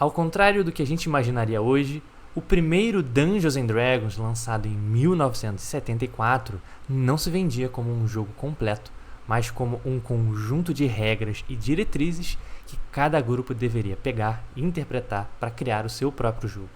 Ao contrário do que a gente imaginaria hoje, o primeiro Dungeons & Dragons, lançado em 1974, não se vendia como um jogo completo, mas como um conjunto de regras e diretrizes que cada grupo deveria pegar e interpretar para criar o seu próprio jogo.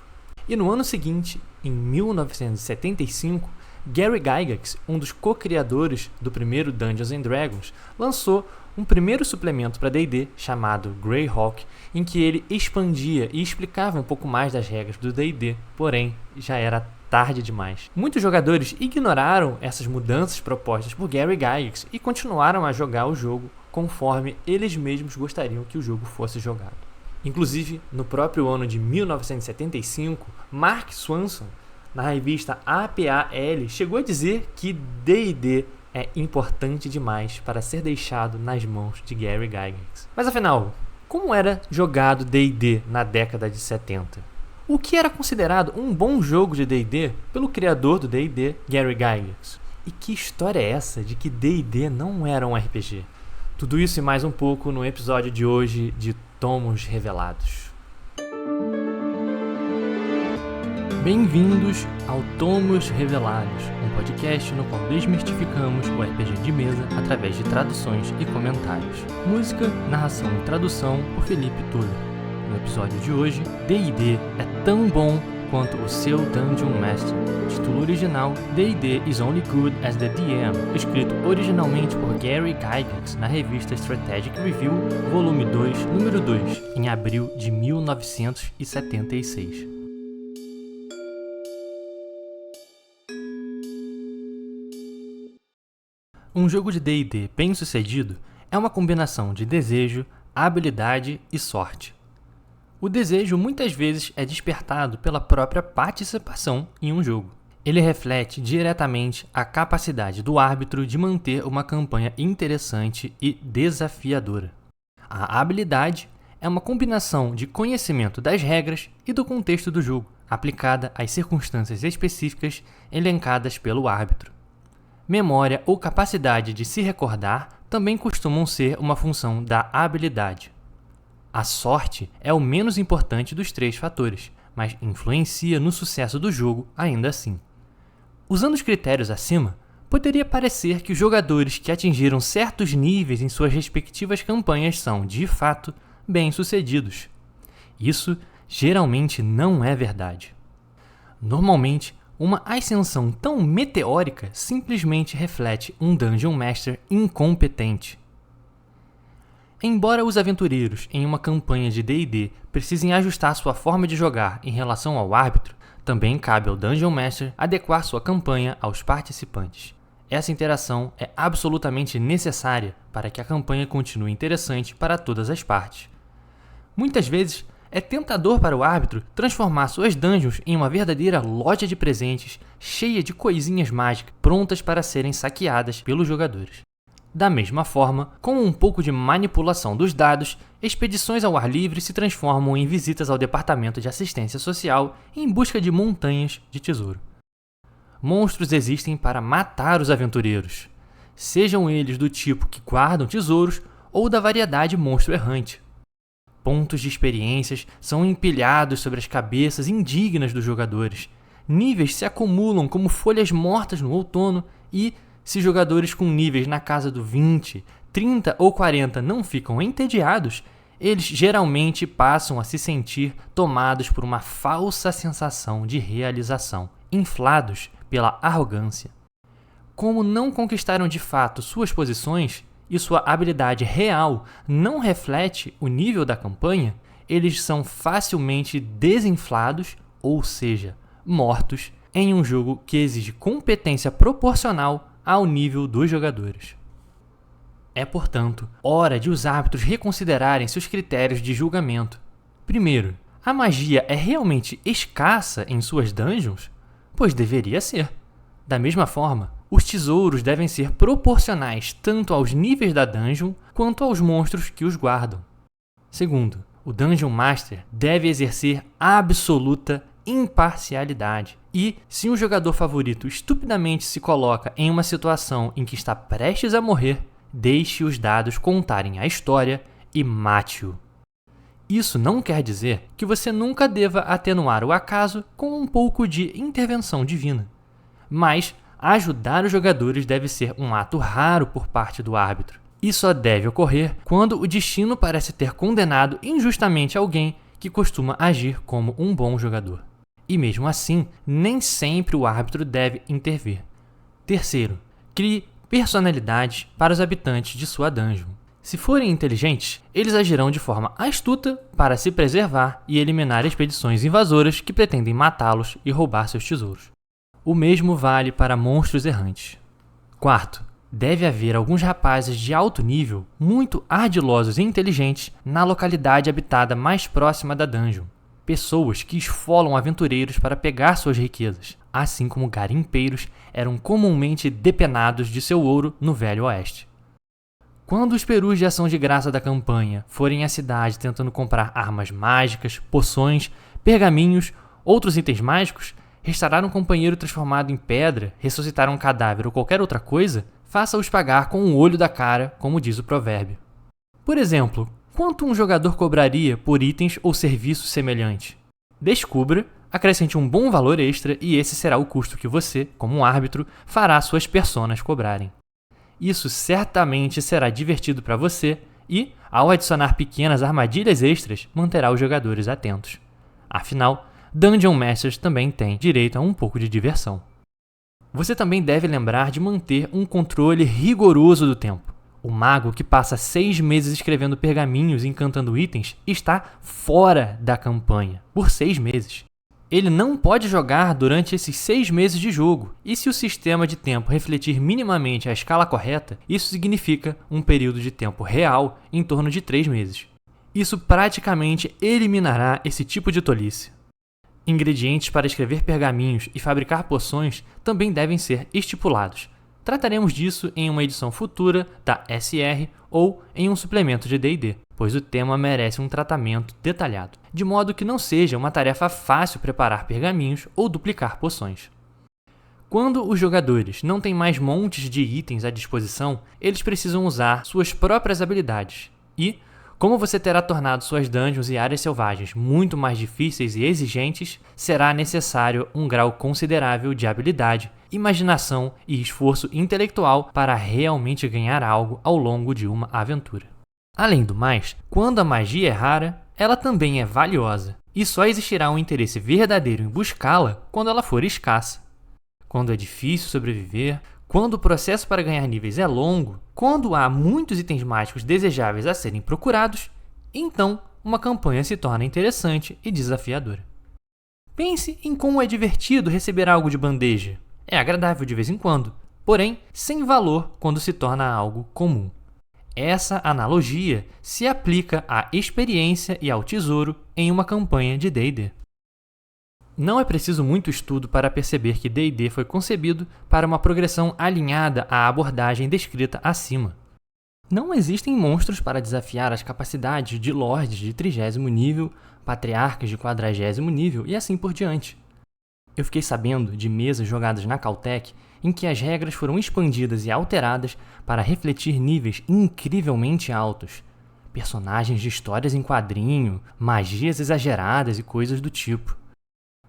E no ano seguinte, em 1975, Gary Gygax, um dos co-criadores do primeiro Dungeons & Dragons, lançou um primeiro suplemento para D&D chamado Greyhawk, em que ele expandia e explicava um pouco mais das regras do D&D, porém já era tarde demais. Muitos jogadores ignoraram essas mudanças propostas por Gary Gygax e continuaram a jogar o jogo conforme eles mesmos gostariam que o jogo fosse jogado. Inclusive, no próprio ano de 1975, Mark Swanson, na revista APAL, chegou a dizer que D&D é importante demais para ser deixado nas mãos de Gary Gygax. Mas afinal, como era jogado D&D na década de 70? O que era considerado um bom jogo de D&D pelo criador do D&D, Gary Gygax? E que história é essa de que D&D não era um RPG? Tudo isso e mais um pouco no episódio de hoje de Tomos Revelados. Bem-vindos ao Tomos Revelados, um podcast no qual desmistificamos o RPG de mesa através de traduções e comentários. Música, narração e tradução por Felipe Tuller. No episódio de hoje, D&D é tão bom quanto o seu Dungeon Master. Título original: D&D is only good as the DM, escrito originalmente por Gary Gygax na revista Strategic Review, volume 2, número 2, em abril de 1976. Um jogo de D&D bem-sucedido é uma combinação de desejo, habilidade e sorte. O desejo muitas vezes é despertado pela própria participação em um jogo. Ele reflete diretamente a capacidade do árbitro de manter uma campanha interessante e desafiadora. A habilidade é uma combinação de conhecimento das regras e do contexto do jogo, aplicada às circunstâncias específicas elencadas pelo árbitro. Memória ou capacidade de se recordar também costumam ser uma função da habilidade. A sorte é o menos importante dos três fatores, mas influencia no sucesso do jogo ainda assim. Usando os critérios acima, poderia parecer que os jogadores que atingiram certos níveis em suas respectivas campanhas são, de fato, bem-sucedidos. Isso geralmente não é verdade. Normalmente, uma ascensão tão meteórica simplesmente reflete um Dungeon Master incompetente. Embora os aventureiros em uma campanha de D&D precisem ajustar sua forma de jogar em relação ao árbitro, também cabe ao Dungeon Master adequar sua campanha aos participantes. Essa interação é absolutamente necessária para que a campanha continue interessante para todas as partes. Muitas vezes, é tentador para o árbitro transformar suas dungeons em uma verdadeira loja de presentes cheia de coisinhas mágicas prontas para serem saqueadas pelos jogadores. Da mesma forma, com um pouco de manipulação dos dados, expedições ao ar livre se transformam em visitas ao Departamento de Assistência Social em busca de montanhas de tesouro. Monstros existem para matar os aventureiros, sejam eles do tipo que guardam tesouros ou da variedade monstro errante. Pontos de experiências são empilhados sobre as cabeças indignas dos jogadores. Níveis se acumulam como folhas mortas no outono e, se jogadores com níveis na casa do 20, 30 ou 40 não ficam entediados, eles geralmente passam a se sentir tomados por uma falsa sensação de realização, inflados pela arrogância. Como não conquistaram de fato suas posições, e sua habilidade real não reflete o nível da campanha, eles são facilmente desinflados, ou seja, mortos, em um jogo que exige competência proporcional ao nível dos jogadores. É, portanto, hora de os árbitros reconsiderarem seus critérios de julgamento. Primeiro, a magia é realmente escassa em suas dungeons? Pois deveria ser. Da mesma forma, os tesouros devem ser proporcionais tanto aos níveis da dungeon quanto aos monstros que os guardam. Segundo, o Dungeon Master deve exercer absoluta imparcialidade e, se um jogador favorito estupidamente se coloca em uma situação em que está prestes a morrer, deixe os dados contarem a história e mate-o. Isso não quer dizer que você nunca deva atenuar o acaso com um pouco de intervenção divina. Mas ajudar os jogadores deve ser um ato raro por parte do árbitro. E só deve ocorrer quando o destino parece ter condenado injustamente alguém que costuma agir como um bom jogador. E mesmo assim, nem sempre o árbitro deve intervir. Terceiro, crie personalidades para os habitantes de sua dungeon. Se forem inteligentes, eles agirão de forma astuta para se preservar e eliminar expedições invasoras que pretendem matá-los e roubar seus tesouros. O mesmo vale para monstros errantes. Quarto, deve haver alguns rapazes de alto nível, muito ardilosos e inteligentes, na localidade habitada mais próxima da dungeon. Pessoas que esfolam aventureiros para pegar suas riquezas, assim como garimpeiros eram comumente depenados de seu ouro no Velho Oeste. Quando os perus de ação de graça da campanha forem à cidade tentando comprar armas mágicas, poções, pergaminhos, outros itens mágicos, restaurar um companheiro transformado em pedra, ressuscitar um cadáver ou qualquer outra coisa, faça-os pagar com o olho da cara, como diz o provérbio. Por exemplo, quanto um jogador cobraria por itens ou serviços semelhantes? Descubra, acrescente um bom valor extra e esse será o custo que você, como um árbitro, fará suas personas cobrarem. Isso certamente será divertido para você e, ao adicionar pequenas armadilhas extras, manterá os jogadores atentos. Afinal, Dungeon Masters também tem direito a um pouco de diversão. Você também deve lembrar de manter um controle rigoroso do tempo. O mago que passa 6 meses escrevendo pergaminhos e encantando itens está fora da campanha, por 6 meses. Ele não pode jogar durante esses 6 meses de jogo, e se o sistema de tempo refletir minimamente a escala correta, isso significa um período de tempo real em torno de 3 meses. Isso praticamente eliminará esse tipo de tolice. Ingredientes para escrever pergaminhos e fabricar poções também devem ser estipulados. Trataremos disso em uma edição futura da SR ou em um suplemento de D&D, pois o tema merece um tratamento detalhado, de modo que não seja uma tarefa fácil preparar pergaminhos ou duplicar poções. Quando os jogadores não têm mais montes de itens à disposição, eles precisam usar suas próprias habilidades. E, como você terá tornado suas dungeons e áreas selvagens muito mais difíceis e exigentes, será necessário um grau considerável de habilidade, imaginação e esforço intelectual para realmente ganhar algo ao longo de uma aventura. Além do mais, quando a magia é rara, ela também é valiosa, e só existirá um interesse verdadeiro em buscá-la quando ela for escassa. Quando é difícil sobreviver, quando o processo para ganhar níveis é longo, quando há muitos itens mágicos desejáveis a serem procurados, então uma campanha se torna interessante e desafiadora. Pense em como é divertido receber algo de bandeja. É agradável de vez em quando, porém sem valor quando se torna algo comum. Essa analogia se aplica à experiência e ao tesouro em uma campanha de D&D. Não é preciso muito estudo para perceber que D&D foi concebido para uma progressão alinhada à abordagem descrita acima. Não existem monstros para desafiar as capacidades de lords de 30º nível, patriarcas de 40º nível e assim por diante. Eu fiquei sabendo de mesas jogadas na Caltech em que as regras foram expandidas e alteradas para refletir níveis incrivelmente altos. Personagens de histórias em quadrinho, magias exageradas e coisas do tipo.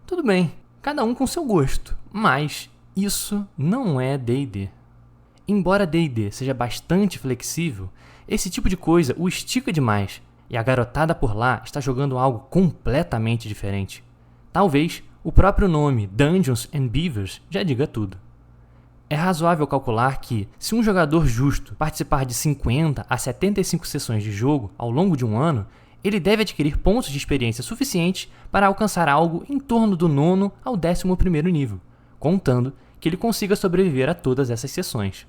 Tudo bem, cada um com seu gosto, mas isso não é D&D. Embora D&D seja bastante flexível, esse tipo de coisa o estica demais, e a garotada por lá está jogando algo completamente diferente. Talvez o próprio nome Dungeons and Beavers já diga tudo. É razoável calcular que, se um jogador justo participar de 50 a 75 sessões de jogo ao longo de um ano, ele deve adquirir pontos de experiência suficientes para alcançar algo em torno do 9º ao 11º nível, contando que ele consiga sobreviver a todas essas sessões.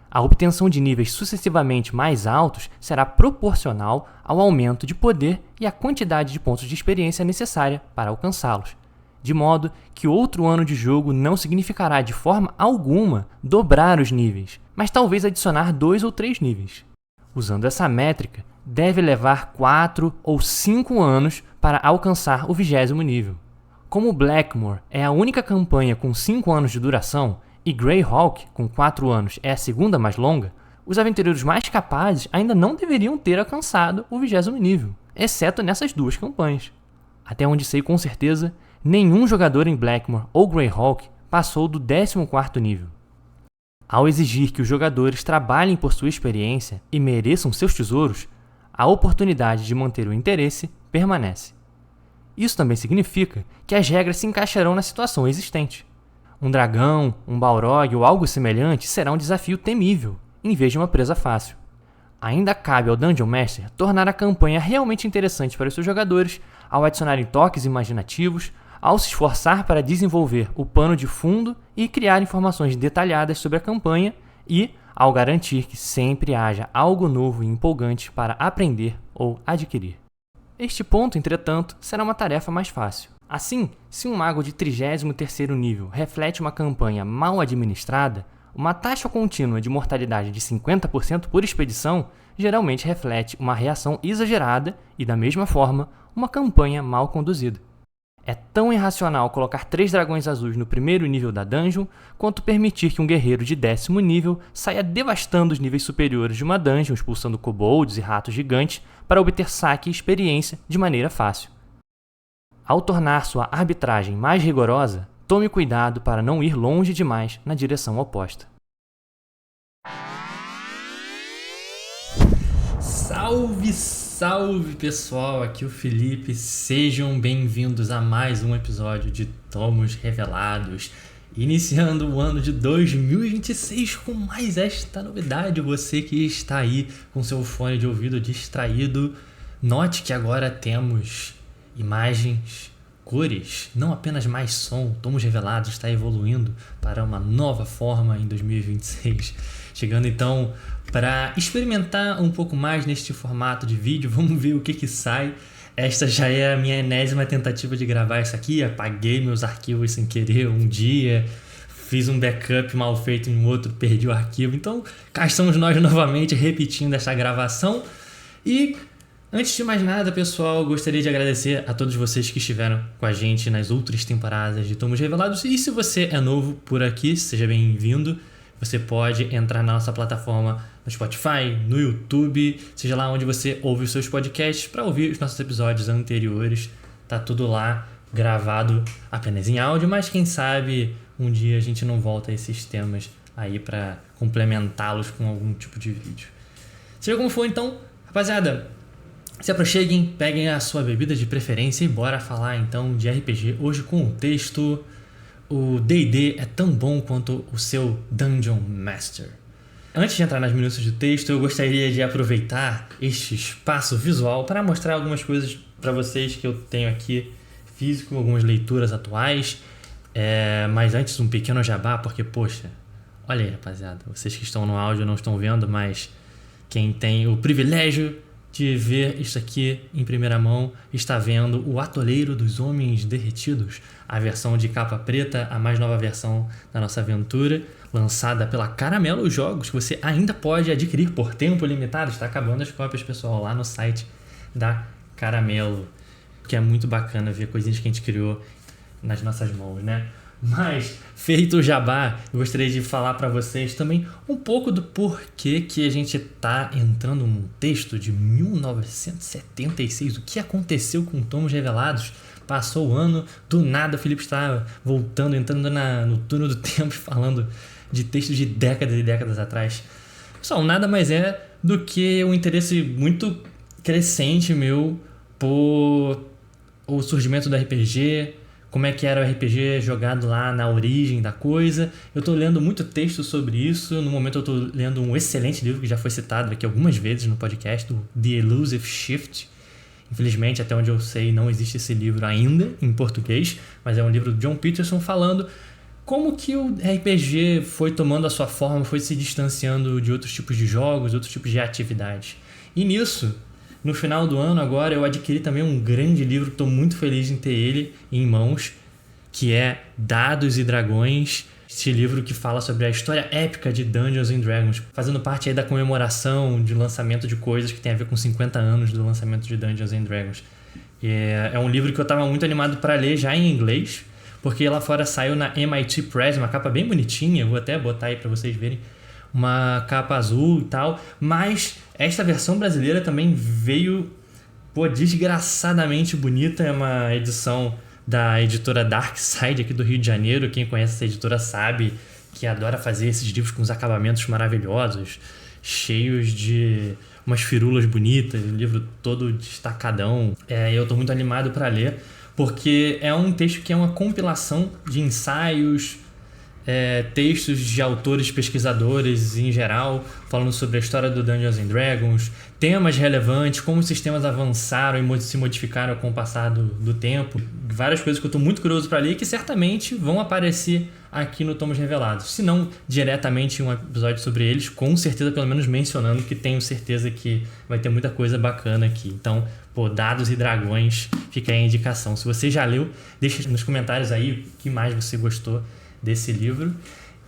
A obtenção de níveis sucessivamente mais altos será proporcional ao aumento de poder e à quantidade de pontos de experiência necessária para alcançá-los, de modo que outro ano de jogo não significará de forma alguma dobrar os níveis, mas talvez adicionar 2 ou 3 níveis. Usando essa métrica, deve levar 4 ou 5 anos para alcançar o 20º nível. Como Blackmoor é a única campanha com 5 anos de duração e Greyhawk, com 4 anos, é a segunda mais longa, os aventureiros mais capazes ainda não deveriam ter alcançado o 20º nível. exceto nessas 2 campanhas. Até onde sei com certeza, nenhum jogador em Blackmoor ou Greyhawk passou do 14º nível. Ao exigir que os jogadores trabalhem por sua experiência e mereçam seus tesouros, a oportunidade de manter o interesse permanece. Isso também significa que as regras se encaixarão na situação existente. Um dragão, um Balrog ou algo semelhante será um desafio temível, em vez de uma presa fácil. Ainda cabe ao Dungeon Master tornar a campanha realmente interessante para os seus jogadores ao adicionarem toques imaginativos, ao se esforçar para desenvolver o pano de fundo e criar informações detalhadas sobre a campanha e ao garantir que sempre haja algo novo e empolgante para aprender ou adquirir. Este ponto, entretanto, será uma tarefa mais fácil. Assim, se um mago de 33º nível reflete uma campanha mal administrada, uma taxa contínua de mortalidade de 50% por expedição geralmente reflete uma reação exagerada e, da mesma forma, uma campanha mal conduzida. É tão irracional colocar 3 dragões azuis no primeiro nível da dungeon, quanto permitir que um guerreiro de 10º nível saia devastando os níveis superiores de uma dungeon, expulsando kobolds e ratos gigantes, para obter saque e experiência de maneira fácil. Ao tornar sua arbitragem mais rigorosa, tome cuidado para não ir longe demais na direção oposta. Salve, salve pessoal, aqui é o Felipe, sejam bem-vindos a mais um episódio de Tomos Revelados, iniciando o ano de 2026 com mais esta novidade. Você que está aí com seu fone de ouvido distraído, note que agora temos imagens, cores, não apenas mais som. Tomos Revelados está evoluindo para uma nova forma em 2026, chegando então para experimentar um pouco mais neste formato de vídeo. Vamos ver o que sai. Esta já é a minha 10ª tentativa de gravar isso aqui. Apaguei meus arquivos sem querer um dia, fiz um backup mal feito em um outro, perdi o arquivo. Então cá estamos nós novamente repetindo essa gravação. E antes de mais nada, pessoal, gostaria de agradecer a todos vocês que estiveram com a gente nas outras temporadas de Tomos Revelados. E se você é novo por aqui, seja bem-vindo. Você pode entrar na nossa plataforma no Spotify, no YouTube, seja lá onde você ouve os seus podcasts, para ouvir os nossos episódios anteriores. Tá tudo lá gravado apenas em áudio, mas quem sabe um dia a gente não volta a esses temas aí para complementá-los com algum tipo de vídeo. Seja como for, então, rapaziada, se aproxeguem, peguem a sua bebida de preferência e bora falar então de RPG hoje com o texto O D&D é tão bom quanto o seu Dungeon Master. Antes de entrar nas minúcias do texto, eu gostaria de aproveitar este espaço visual para mostrar algumas coisas para vocês que eu tenho aqui físico, algumas leituras atuais. Mas antes um pequeno jabá, porque poxa, olha aí rapaziada, vocês que estão no áudio não estão vendo, mas quem tem o privilégio de ver isso aqui em primeira mão está vendo o Atoleiro dos Homens Derretidos, a versão de capa preta, a mais nova versão da nossa aventura, lançada pela Caramelo Jogos, que você ainda pode adquirir por tempo limitado. Está acabando as cópias, pessoal, lá no site da Caramelo, que é muito bacana ver coisinhas que a gente criou nas nossas mãos, né? Mas, feito o jabá, eu gostaria de falar para vocês também um pouco do porquê que a gente tá entrando num texto de 1976. O que aconteceu com Tomos Revelados? Passou o ano, do nada o Felipe está voltando, entrando no túnel do tempo, falando de textos de décadas e décadas atrás. Pessoal, nada mais é do que um interesse muito crescente meu por o surgimento do RPG, como é que era o RPG jogado lá na origem da coisa. Eu tô lendo muito texto sobre isso. No momento eu tô lendo um excelente livro que já foi citado aqui algumas vezes no podcast, do The Elusive Shift. Infelizmente, até onde eu sei, não existe esse livro ainda em português, mas é um livro do John Peterson falando como que o RPG foi tomando a sua forma, foi se distanciando de outros tipos de jogos, outros tipos de atividades. E nisso, no final do ano agora, eu adquiri também um grande livro, estou muito feliz em ter ele em mãos, que é Dados e Dragões, este livro que fala sobre a história épica de Dungeons and Dragons, fazendo parte aí da comemoração de lançamento de coisas que tem a ver com 50 anos do lançamento de Dungeons and Dragons. É um livro que eu estava muito animado para ler já em inglês, porque lá fora saiu na MIT Press, uma capa bem bonitinha, vou até botar aí para vocês verem, uma capa azul e tal, mas esta versão brasileira também veio Pô, desgraçadamente bonita, é uma edição da editora Darkside aqui do Rio de Janeiro. Quem conhece essa editora sabe que adora fazer esses livros com os acabamentos maravilhosos, cheios de umas firulas bonitas, um livro todo destacadão. Eu tô muito animado para ler, porque é um texto que é uma compilação de ensaios, textos de autores pesquisadores em geral, falando sobre a história do Dungeons and Dragons, temas relevantes, como os sistemas avançaram e se modificaram com o passar do tempo. Várias coisas que eu estou muito curioso para ler e que certamente vão aparecer aqui no Tomos Revelados. Se não diretamente em um episódio sobre eles, com certeza pelo menos mencionando, que tenho certeza que vai ter muita coisa bacana aqui. Então, Dados e Dragões, fica aí a indicação. Se você já leu, deixa nos comentários aí o que mais você gostou desse livro.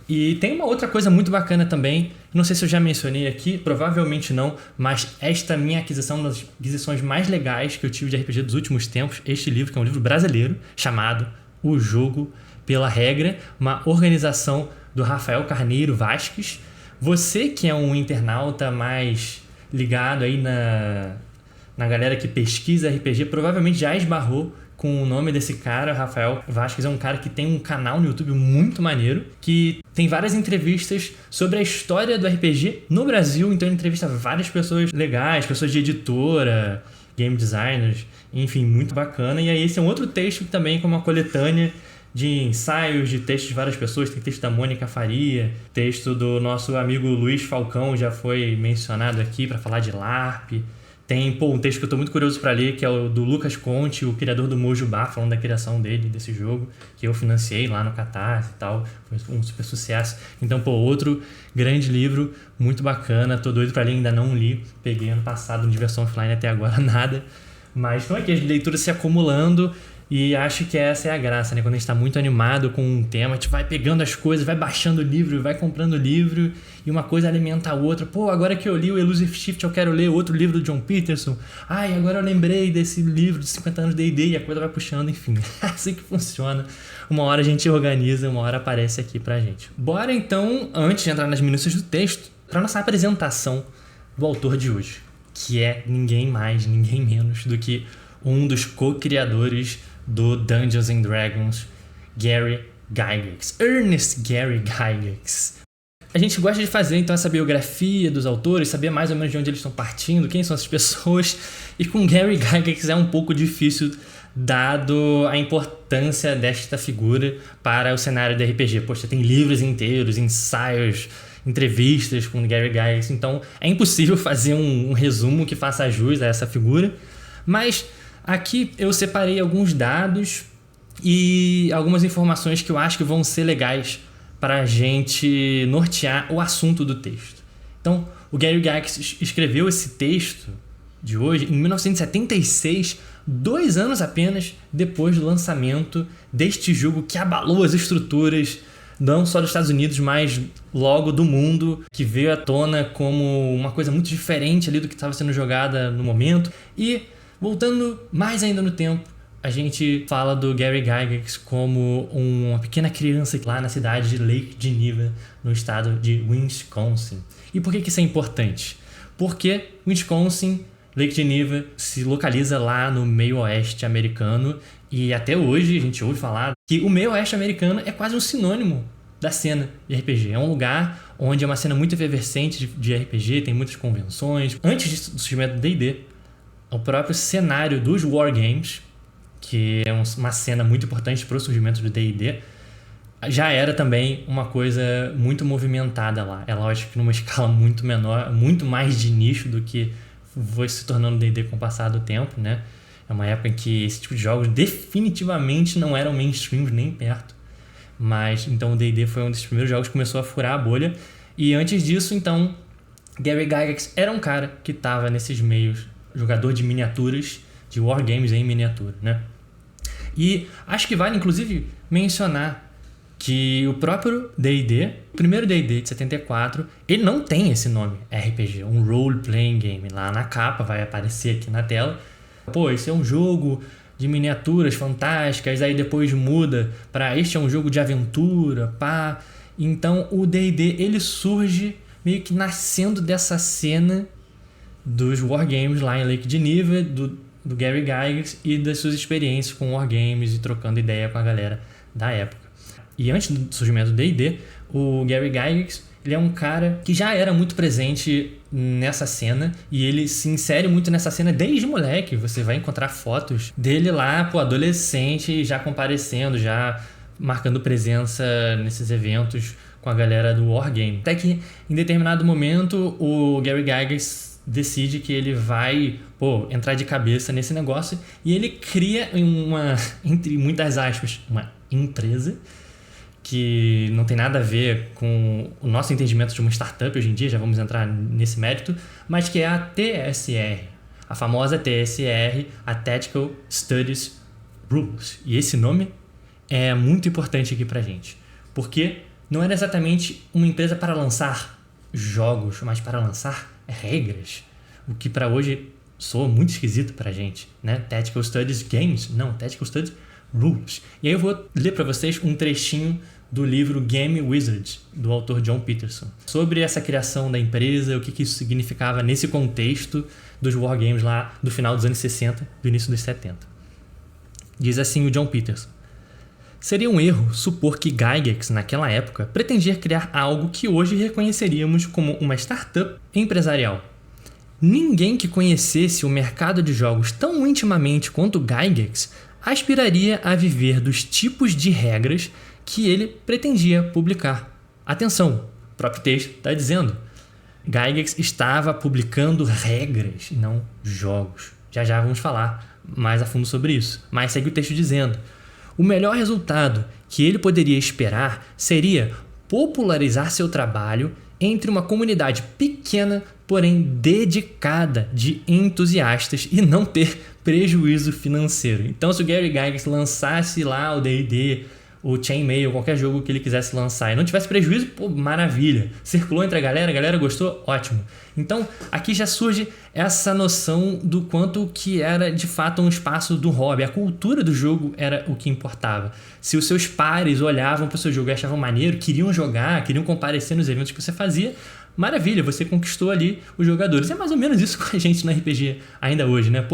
E tem uma outra coisa muito bacana também, não sei se eu já mencionei aqui, provavelmente não, mas esta minha aquisição, uma das aquisições mais legais que eu tive de RPG dos últimos tempos, este livro, que é um livro brasileiro, chamado O Jogo pela Regra, uma organização do Rafael Carneiro Vasques. Você que é um internauta mais ligado aí na galera que pesquisa RPG, provavelmente já esbarrou com o nome desse cara. Rafael Vasques é um cara que tem um canal no YouTube muito maneiro, que tem várias entrevistas sobre a história do RPG no Brasil. Então ele entrevista várias pessoas legais, pessoas de editora, game designers, enfim, muito bacana. E aí esse é um outro texto que também é uma coletânea de ensaios, de textos de várias pessoas. Tem texto da Mônica Faria, texto do nosso amigo Luiz Falcão, já foi mencionado aqui para falar de LARP. Tem um texto que eu tô muito curioso para ler, que é o do Lucas Conte, o criador do Mojubá, falando da criação dele, desse jogo, que eu financiei lá no Catarse e tal. Foi um super sucesso. Então, outro grande livro, muito bacana. Tô doido para ler, ainda não li. Peguei ano passado no Diversão Offline, até agora nada. Mas estão aqui as leituras se acumulando. E acho que essa é a graça, né? Quando a gente tá muito animado com um tema, a gente vai pegando as coisas, vai baixando o livro, vai comprando o livro, e uma coisa alimenta a outra. Agora que eu li o Elusive Shift, eu quero ler outro livro do John Peterson. Agora eu lembrei desse livro de 50 anos de D&D, e a coisa vai puxando, enfim. É assim que funciona. Uma hora a gente organiza, uma hora aparece aqui pra gente. Bora então, antes de entrar nas minúcias do texto, pra nossa apresentação do autor de hoje, que é ninguém mais, ninguém menos do que um dos co-criadores do Dungeons and Dragons, Gary Gygax, Ernest Gary Gygax. A gente gosta de fazer então essa biografia dos autores, saber mais ou menos de onde eles estão partindo, quem são essas pessoas, e com Gary Gygax é um pouco difícil, dado a importância desta figura para o cenário do RPG. Poxa, tem livros inteiros, ensaios, entrevistas com Gary Gygax, então é impossível fazer um resumo que faça jus a essa figura, mas aqui eu separei alguns dados e algumas informações que eu acho que vão ser legais para a gente nortear o assunto do texto. Então, o Gary Gygax escreveu esse texto de hoje em 1976, 2 anos apenas depois do lançamento deste jogo que abalou as estruturas não só dos Estados Unidos, mas logo do mundo, que veio à tona como uma coisa muito diferente ali do que estava sendo jogada no momento. E voltando mais ainda no tempo, a gente fala do Gary Gygax como uma pequena criança lá na cidade de Lake Geneva, no estado de Wisconsin. E por que isso é importante? Porque Wisconsin, Lake Geneva, se localiza lá no meio oeste americano, e até hoje a gente ouve falar que o meio oeste americano é quase um sinônimo da cena de RPG. É um lugar onde é uma cena muito efervescente de RPG, tem muitas convenções. Antes do surgimento do D&D, o próprio cenário dos Wargames, que é uma cena muito importante para o surgimento do D&D, já era também uma coisa muito movimentada lá. É lógico que numa escala muito menor, muito mais de nicho do que foi se tornando D&D com o passar do tempo, né? É uma época em que esse tipo de jogos definitivamente não eram mainstream nem perto. Mas então o D&D foi um dos primeiros jogos que começou a furar a bolha. E antes disso, então, Gary Gygax era um cara que estava nesses meios, jogador de miniaturas, de wargames em miniatura, né? E acho que vale, inclusive, mencionar que o próprio D&D, o primeiro D&D de 74, ele não tem esse nome, RPG, um role-playing game. Lá na capa vai aparecer aqui na tela. Esse é um jogo de miniaturas fantásticas, aí depois muda para este é um jogo de aventura, pá. Então o D&D, ele surge meio que nascendo dessa cena dos wargames lá em Lake Geneva, do Gary Gygax e das suas experiências com wargames e trocando ideia com a galera da época. E antes do surgimento do D&D, o Gary Gygax, ele é um cara que já era muito presente nessa cena e ele se insere muito nessa cena desde moleque. Você vai encontrar fotos dele lá, adolescente, já comparecendo, já marcando presença nesses eventos com a galera do wargame. Até que em determinado momento o Gary Gygax decide que ele vai entrar de cabeça nesse negócio e ele cria uma, entre muitas aspas, uma empresa que não tem nada a ver com o nosso entendimento de uma startup hoje em dia, já vamos entrar nesse mérito, mas que é a TSR, a famosa TSR, a Tactical Studies Rules. E esse nome é muito importante aqui pra gente, porque não era exatamente uma empresa para lançar jogos, mas para lançar regras, o que para hoje soa muito esquisito pra gente, né? Tactical Studies Games, não, Tactical Studies Rules. E aí eu vou ler para vocês um trechinho do livro Game Wizards, do autor John Peterson, sobre essa criação da empresa, o que isso significava nesse contexto dos wargames lá do final dos anos 60, do início dos 70. Diz assim o John Peterson: seria um erro supor que Gygax, naquela época, pretendia criar algo que hoje reconheceríamos como uma startup empresarial. Ninguém que conhecesse o mercado de jogos tão intimamente quanto Gygax aspiraria a viver dos tipos de regras que ele pretendia publicar. Atenção, o próprio texto está dizendo. Gygax estava publicando regras, não jogos. Já vamos falar mais a fundo sobre isso. Mas segue o texto dizendo: o melhor resultado que ele poderia esperar seria popularizar seu trabalho entre uma comunidade pequena, porém dedicada de entusiastas e não ter prejuízo financeiro. Então, se o Gary Gygax lançasse lá o D&D, o Chainmail, qualquer jogo que ele quisesse lançar e não tivesse prejuízo, maravilha. Circulou entre a galera gostou, ótimo. Então, aqui já surge essa noção do quanto que era de fato um espaço do hobby. A cultura do jogo era o que importava. Se os seus pares olhavam para o seu jogo e achavam maneiro, queriam jogar, queriam comparecer nos eventos que você fazia, maravilha, você conquistou ali os jogadores. É mais ou menos isso com a gente no RPG ainda hoje, né?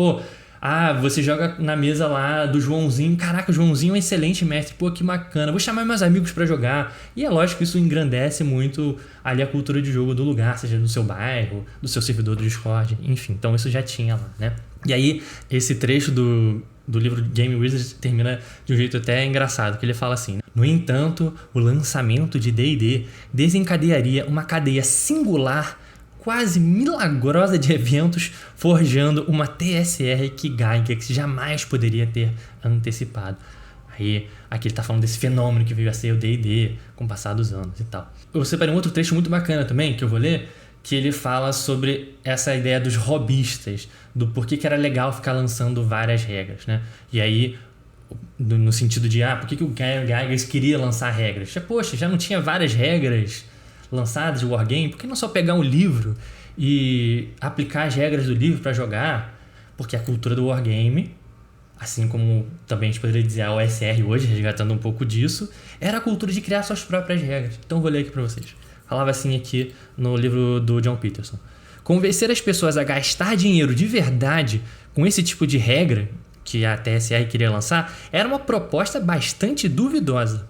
Você joga na mesa lá do Joãozinho. Caraca, o Joãozinho é um excelente mestre. Que bacana. Vou chamar meus amigos pra jogar. E é lógico que isso engrandece muito ali a cultura de jogo do lugar, seja do seu bairro, do seu servidor do Discord, enfim. Então isso já tinha lá, né? E aí, esse trecho do livro Game Wizards termina de um jeito até engraçado, que ele fala assim: no entanto, o lançamento de D&D desencadearia uma cadeia singular, quase milagrosa de eventos, forjando uma TSR que Gygax jamais poderia ter antecipado. Aí, aqui ele está falando desse fenômeno que veio a ser o D&D com o passar dos anos e tal. Eu separei um outro trecho muito bacana também, que eu vou ler, que ele fala sobre essa ideia dos hobbyistas, do porquê que era legal ficar lançando várias regras, né? E aí, no sentido de, por que o Gygax queria lançar regras? Já não tinha várias regras lançadas de wargame, por que não só pegar um livro e aplicar as regras do livro para jogar? Porque a cultura do wargame, assim como também a gente poderia dizer a OSR hoje, resgatando um pouco disso, era a cultura de criar suas próprias regras. Então vou ler aqui para vocês. Falava assim aqui no livro do John Peterson: convencer as pessoas a gastar dinheiro de verdade com esse tipo de regra que a TSR queria lançar era uma proposta bastante duvidosa.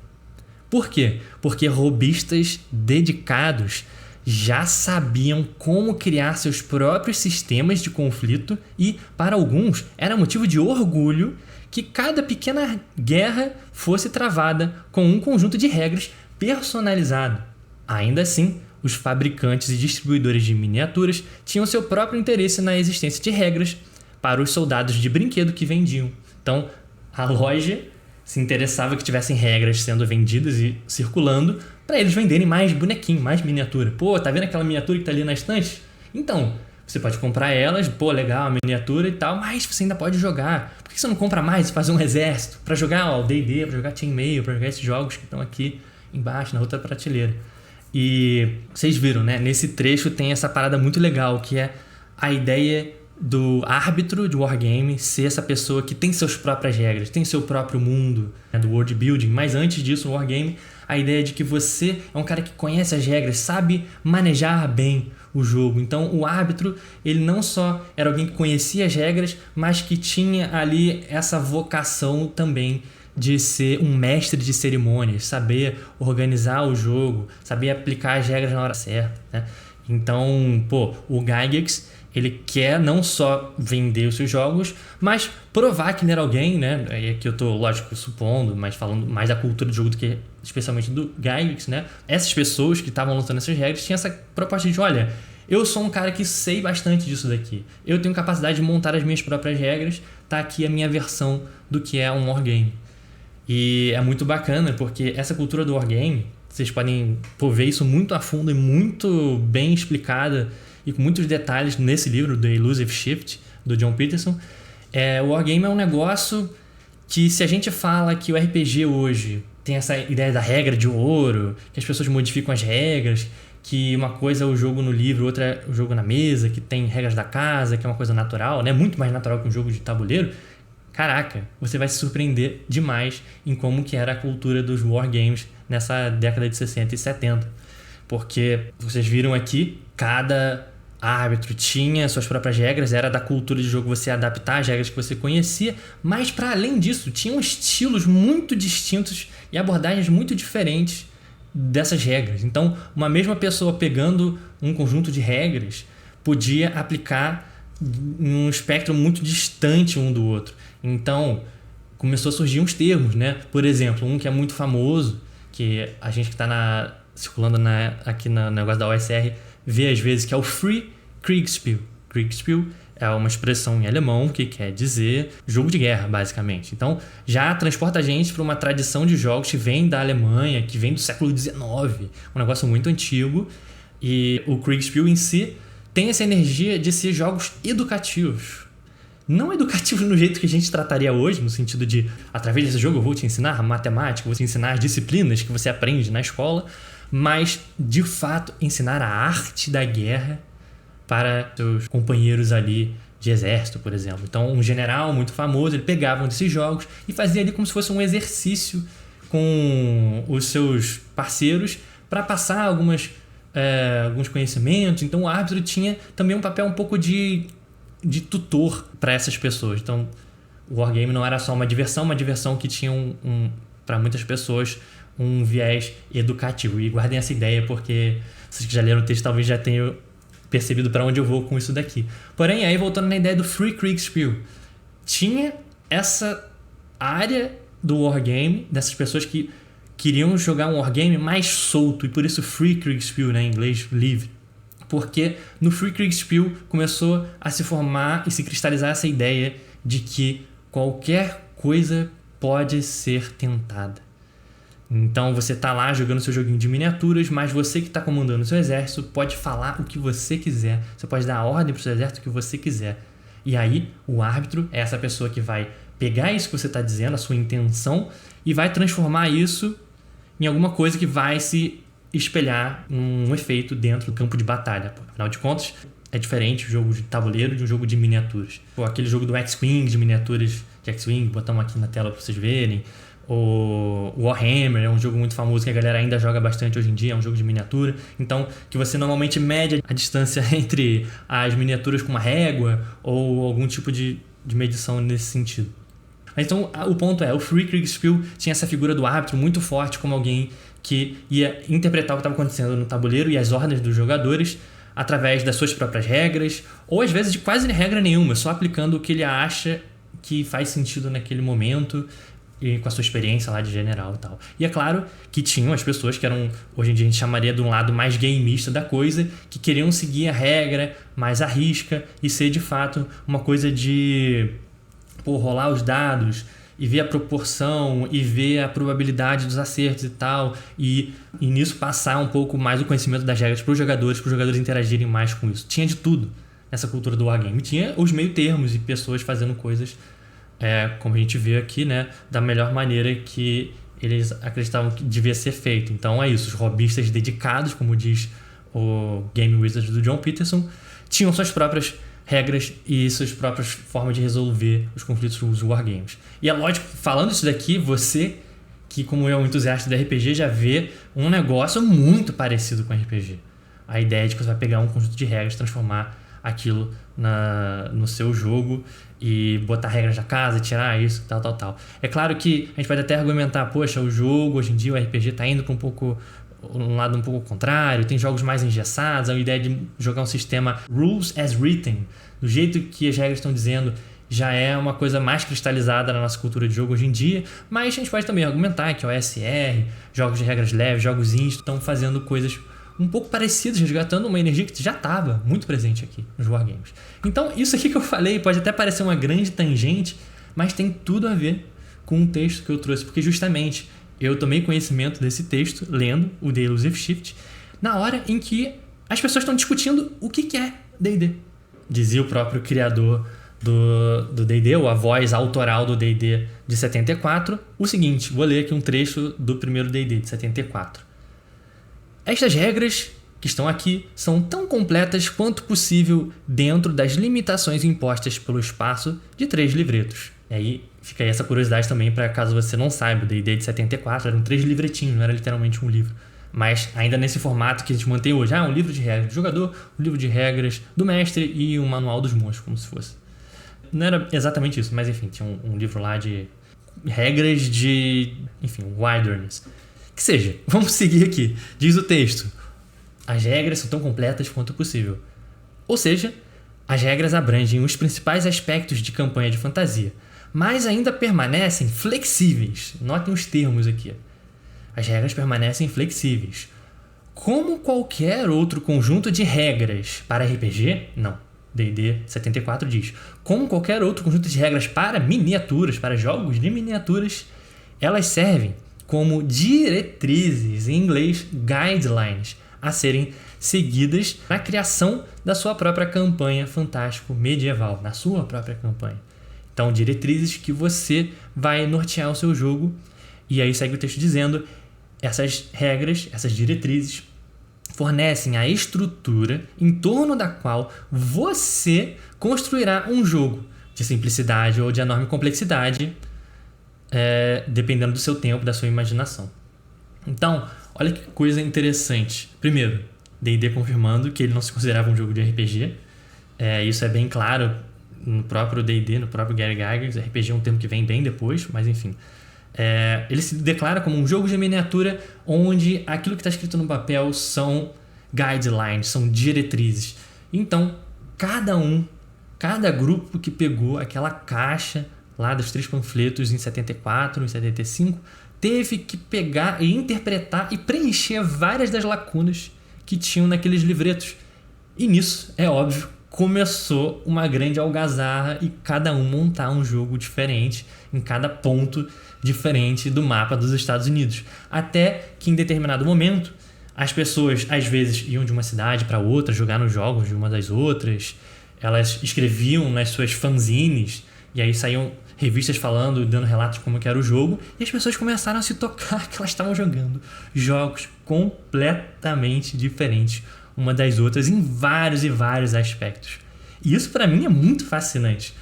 Por quê? Porque hobbyistas dedicados já sabiam como criar seus próprios sistemas de conflito e, para alguns, era motivo de orgulho que cada pequena guerra fosse travada com um conjunto de regras personalizado. Ainda assim, os fabricantes e distribuidores de miniaturas tinham seu próprio interesse na existência de regras para os soldados de brinquedo que vendiam. Então, a loja se interessava que tivessem regras sendo vendidas e circulando para eles venderem mais bonequinho, mais miniatura. Tá vendo aquela miniatura que tá ali na estante? Então, você pode comprar elas, legal, a miniatura e tal, mas você ainda pode jogar. Por que você não compra mais e fazer um exército para jogar o D&D, para jogar Chainmail, para jogar esses jogos que estão aqui embaixo, na outra prateleira? E vocês viram, né? Nesse trecho tem essa parada muito legal, que é a ideia do árbitro de wargame ser essa pessoa que tem suas próprias regras, tem seu próprio mundo, né, do world building. Mas antes disso, no wargame, a ideia de que você é um cara que conhece as regras, sabe manejar bem o jogo. Então o árbitro, ele não só era alguém que conhecia as regras, mas que tinha ali essa vocação também de ser um mestre de cerimônias, saber organizar o jogo, saber aplicar as regras na hora certa, né? Então, o Gygax, ele quer não só vender os seus jogos, mas provar que ele era alguém, né? E aqui eu tô, lógico, supondo, mas falando mais da cultura do jogo do que especialmente do Gygax, né? Essas pessoas que estavam lançando essas regras tinham essa proposta de, olha, eu sou um cara que sei bastante disso daqui. Eu tenho capacidade de montar as minhas próprias regras, tá aqui a minha versão do que é um wargame. E é muito bacana, porque essa cultura do wargame, vocês podem ver isso muito a fundo e muito bem explicada e com muitos detalhes nesse livro, The Elusive Shift, do John Peterson. O wargame é um negócio que, se a gente fala que o RPG hoje tem essa ideia da regra de ouro, que as pessoas modificam as regras, que uma coisa é o jogo no livro, outra é o jogo na mesa, que tem regras da casa, que é uma coisa natural, né? Muito mais natural que um jogo de tabuleiro. Caraca, você vai se surpreender demais em como que era a cultura dos wargames nessa década de 60 e 70. Porque vocês viram aqui, cada árbitro tinha suas próprias regras, era da cultura de jogo você adaptar as regras que você conhecia, mas para além disso, tinham estilos muito distintos e abordagens muito diferentes dessas regras. Então, uma mesma pessoa pegando um conjunto de regras podia aplicar um espectro muito distante um do outro. Então, começou a surgir uns termos, né? Por exemplo, um que é muito famoso, que a gente que está circulando aqui no negócio da OSR vê às vezes, que é o Free Kriegspiel. Kriegspiel é uma expressão em alemão que quer dizer jogo de guerra, basicamente. Então, já transporta a gente para uma tradição de jogos que vem da Alemanha, que vem do século XIX, um negócio muito antigo. E o Kriegspiel em si tem essa energia de ser jogos educativos. Não educativos no jeito que a gente trataria hoje, no sentido de, através desse jogo eu vou te ensinar matemática, vou te ensinar as disciplinas que você aprende na escola, mas, de fato, ensinar a arte da guerra para seus companheiros ali de exército, por exemplo. Então, um general muito famoso, ele pegava um desses jogos e fazia ali como se fosse um exercício com os seus parceiros para passar alguns conhecimentos. Então, o árbitro tinha também um papel um pouco de tutor para essas pessoas. Então, o wargame não era só uma diversão que tinha para muitas pessoas um viés educativo. E guardem essa ideia, porque vocês que já leram o texto talvez já tenham percebido para onde eu vou com isso daqui. Porém, aí voltando na ideia do Free Kriegspiel, tinha essa área do wargame, dessas pessoas que queriam jogar um wargame mais solto, e por isso Free Kriegspiel, né, em inglês livre. Porque no Free Kriegspiel começou a se formar e se cristalizar essa ideia de que qualquer coisa pode ser tentada. Então você tá lá jogando seu joguinho de miniaturas, mas você que está comandando o seu exército pode falar o que você quiser. Você pode dar a ordem para o seu exército que você quiser. E aí o árbitro é essa pessoa que vai pegar isso que você está dizendo, a sua intenção, e vai transformar isso em alguma coisa que vai se espelhar um efeito dentro do campo de batalha. Afinal de contas, é diferente o jogo de tabuleiro de um jogo de miniaturas. Aquele jogo do X-Wing, de miniaturas de X-Wing, botamos aqui na tela para vocês verem. O Warhammer é um jogo muito famoso que a galera ainda joga bastante hoje em dia, é um jogo de miniatura. Então, que você normalmente mede a distância entre as miniaturas com uma régua ou algum tipo de medição nesse sentido. Então, o ponto é, o Free Kriegspiel tinha essa figura do árbitro muito forte como alguém que ia interpretar o que estava acontecendo no tabuleiro e as ordens dos jogadores através das suas próprias regras, ou às vezes de quase regra nenhuma, só aplicando o que ele acha que faz sentido naquele momento e com a sua experiência lá de general e tal. E é claro que tinham as pessoas que eram, hoje em dia a gente chamaria de um lado mais gameista da coisa, que queriam seguir a regra mais à risca e ser de fato uma coisa de rolar os dados e ver a proporção e ver a probabilidade dos acertos e tal, e nisso passar um pouco mais o conhecimento das regras para os jogadores interagirem mais com isso. Tinha de tudo nessa cultura do wargame. Tinha os meio termos e pessoas fazendo coisas, como a gente vê aqui, né, da melhor maneira que eles acreditavam que devia ser feito. Então é isso, os robistas dedicados, como diz o Game Wizard do John Peterson, tinham suas próprias regras e suas próprias formas de resolver os conflitos dos wargames. E é lógico, falando isso daqui, você que, como eu, um entusiasta de RPG, já vê um negócio muito parecido com RPG. a ideia de que você vai pegar um conjunto de regras, transformar aquilo no seu jogo e botar regras da casa, tirar isso, tal. É claro que a gente pode até argumentar, poxa, o jogo, hoje em dia o RPG tá indo para um lado um pouco contrário, tem jogos mais engessados, a ideia de jogar um sistema rules as written, do jeito que as regras estão dizendo, já é uma coisa mais cristalizada na nossa cultura de jogo hoje em dia, mas a gente pode também argumentar que o OSR, jogos de regras leves, jogos indies, estão fazendo coisas um pouco parecidas, resgatando uma energia que já estava muito presente aqui nos Wargames. Então, isso aqui que eu falei pode até parecer uma grande tangente, mas tem tudo a ver com o texto que eu trouxe, porque justamente eu tomei conhecimento desse texto lendo o The Elusive Shift na hora em que as pessoas estão discutindo o que é D&D. Dizia o próprio criador do D&D, ou a voz autoral do D&D de 74, o seguinte, vou ler aqui um trecho do primeiro D&D de 74. Estas regras que estão aqui são tão completas quanto possível dentro das limitações impostas pelo espaço de 3 livretos. E aí fica aí essa curiosidade também para caso você não saiba, o D&D de 74 eram 3 livretinhos, não era literalmente um livro. Mas ainda nesse formato que a gente mantém hoje, um livro de regras do jogador, um livro de regras do mestre e um manual dos monstros, como se fosse. Não era exatamente isso, mas enfim, tinha um livro lá de regras de, enfim, Wilderness. Que seja, vamos seguir aqui. Diz o texto: as regras são tão completas quanto possível. Ou seja, as regras abrangem os principais aspectos de campanha de fantasia, mas ainda permanecem flexíveis. Notem os termos aqui. As regras permanecem flexíveis. Como qualquer outro conjunto de regras para RPG, não. D&D 74 diz: como qualquer outro conjunto de regras para miniaturas, para jogos de miniaturas, elas servem como diretrizes, em inglês, guidelines, a serem seguidas na criação da sua própria campanha fantástico medieval, na sua própria campanha. Então, diretrizes que você vai nortear o seu jogo, e aí segue o texto dizendo: essas regras, essas diretrizes, fornecem a estrutura em torno da qual você construirá um jogo de simplicidade ou de enorme complexidade, dependendo do seu tempo, da sua imaginação. Então, olha que coisa interessante. Primeiro, D&D confirmando que ele não se considerava um jogo de RPG. Isso é bem claro no próprio D&D, no próprio Gary Gygax. RPG é um termo que vem bem depois, mas enfim. Ele se declara como um jogo de miniatura onde aquilo que está escrito no papel são guidelines, são diretrizes. Então, cada grupo que pegou aquela caixa lá dos 3 panfletos em 74, em 75, teve que pegar e interpretar e preencher várias das lacunas que tinham naqueles livretos. E nisso, é óbvio, começou uma grande algazarra e cada um montar um jogo diferente em cada ponto diferente do mapa dos Estados Unidos. Até que em determinado momento as pessoas às vezes iam de uma cidade para outra jogar nos jogos de uma das outras, elas escreviam nas suas fanzines e aí saíam revistas falando, dando relatos de como que era o jogo, e as pessoas começaram a se tocar que elas estavam jogando jogos completamente diferentes uma das outras em vários e vários aspectos. E isso para mim é muito fascinante.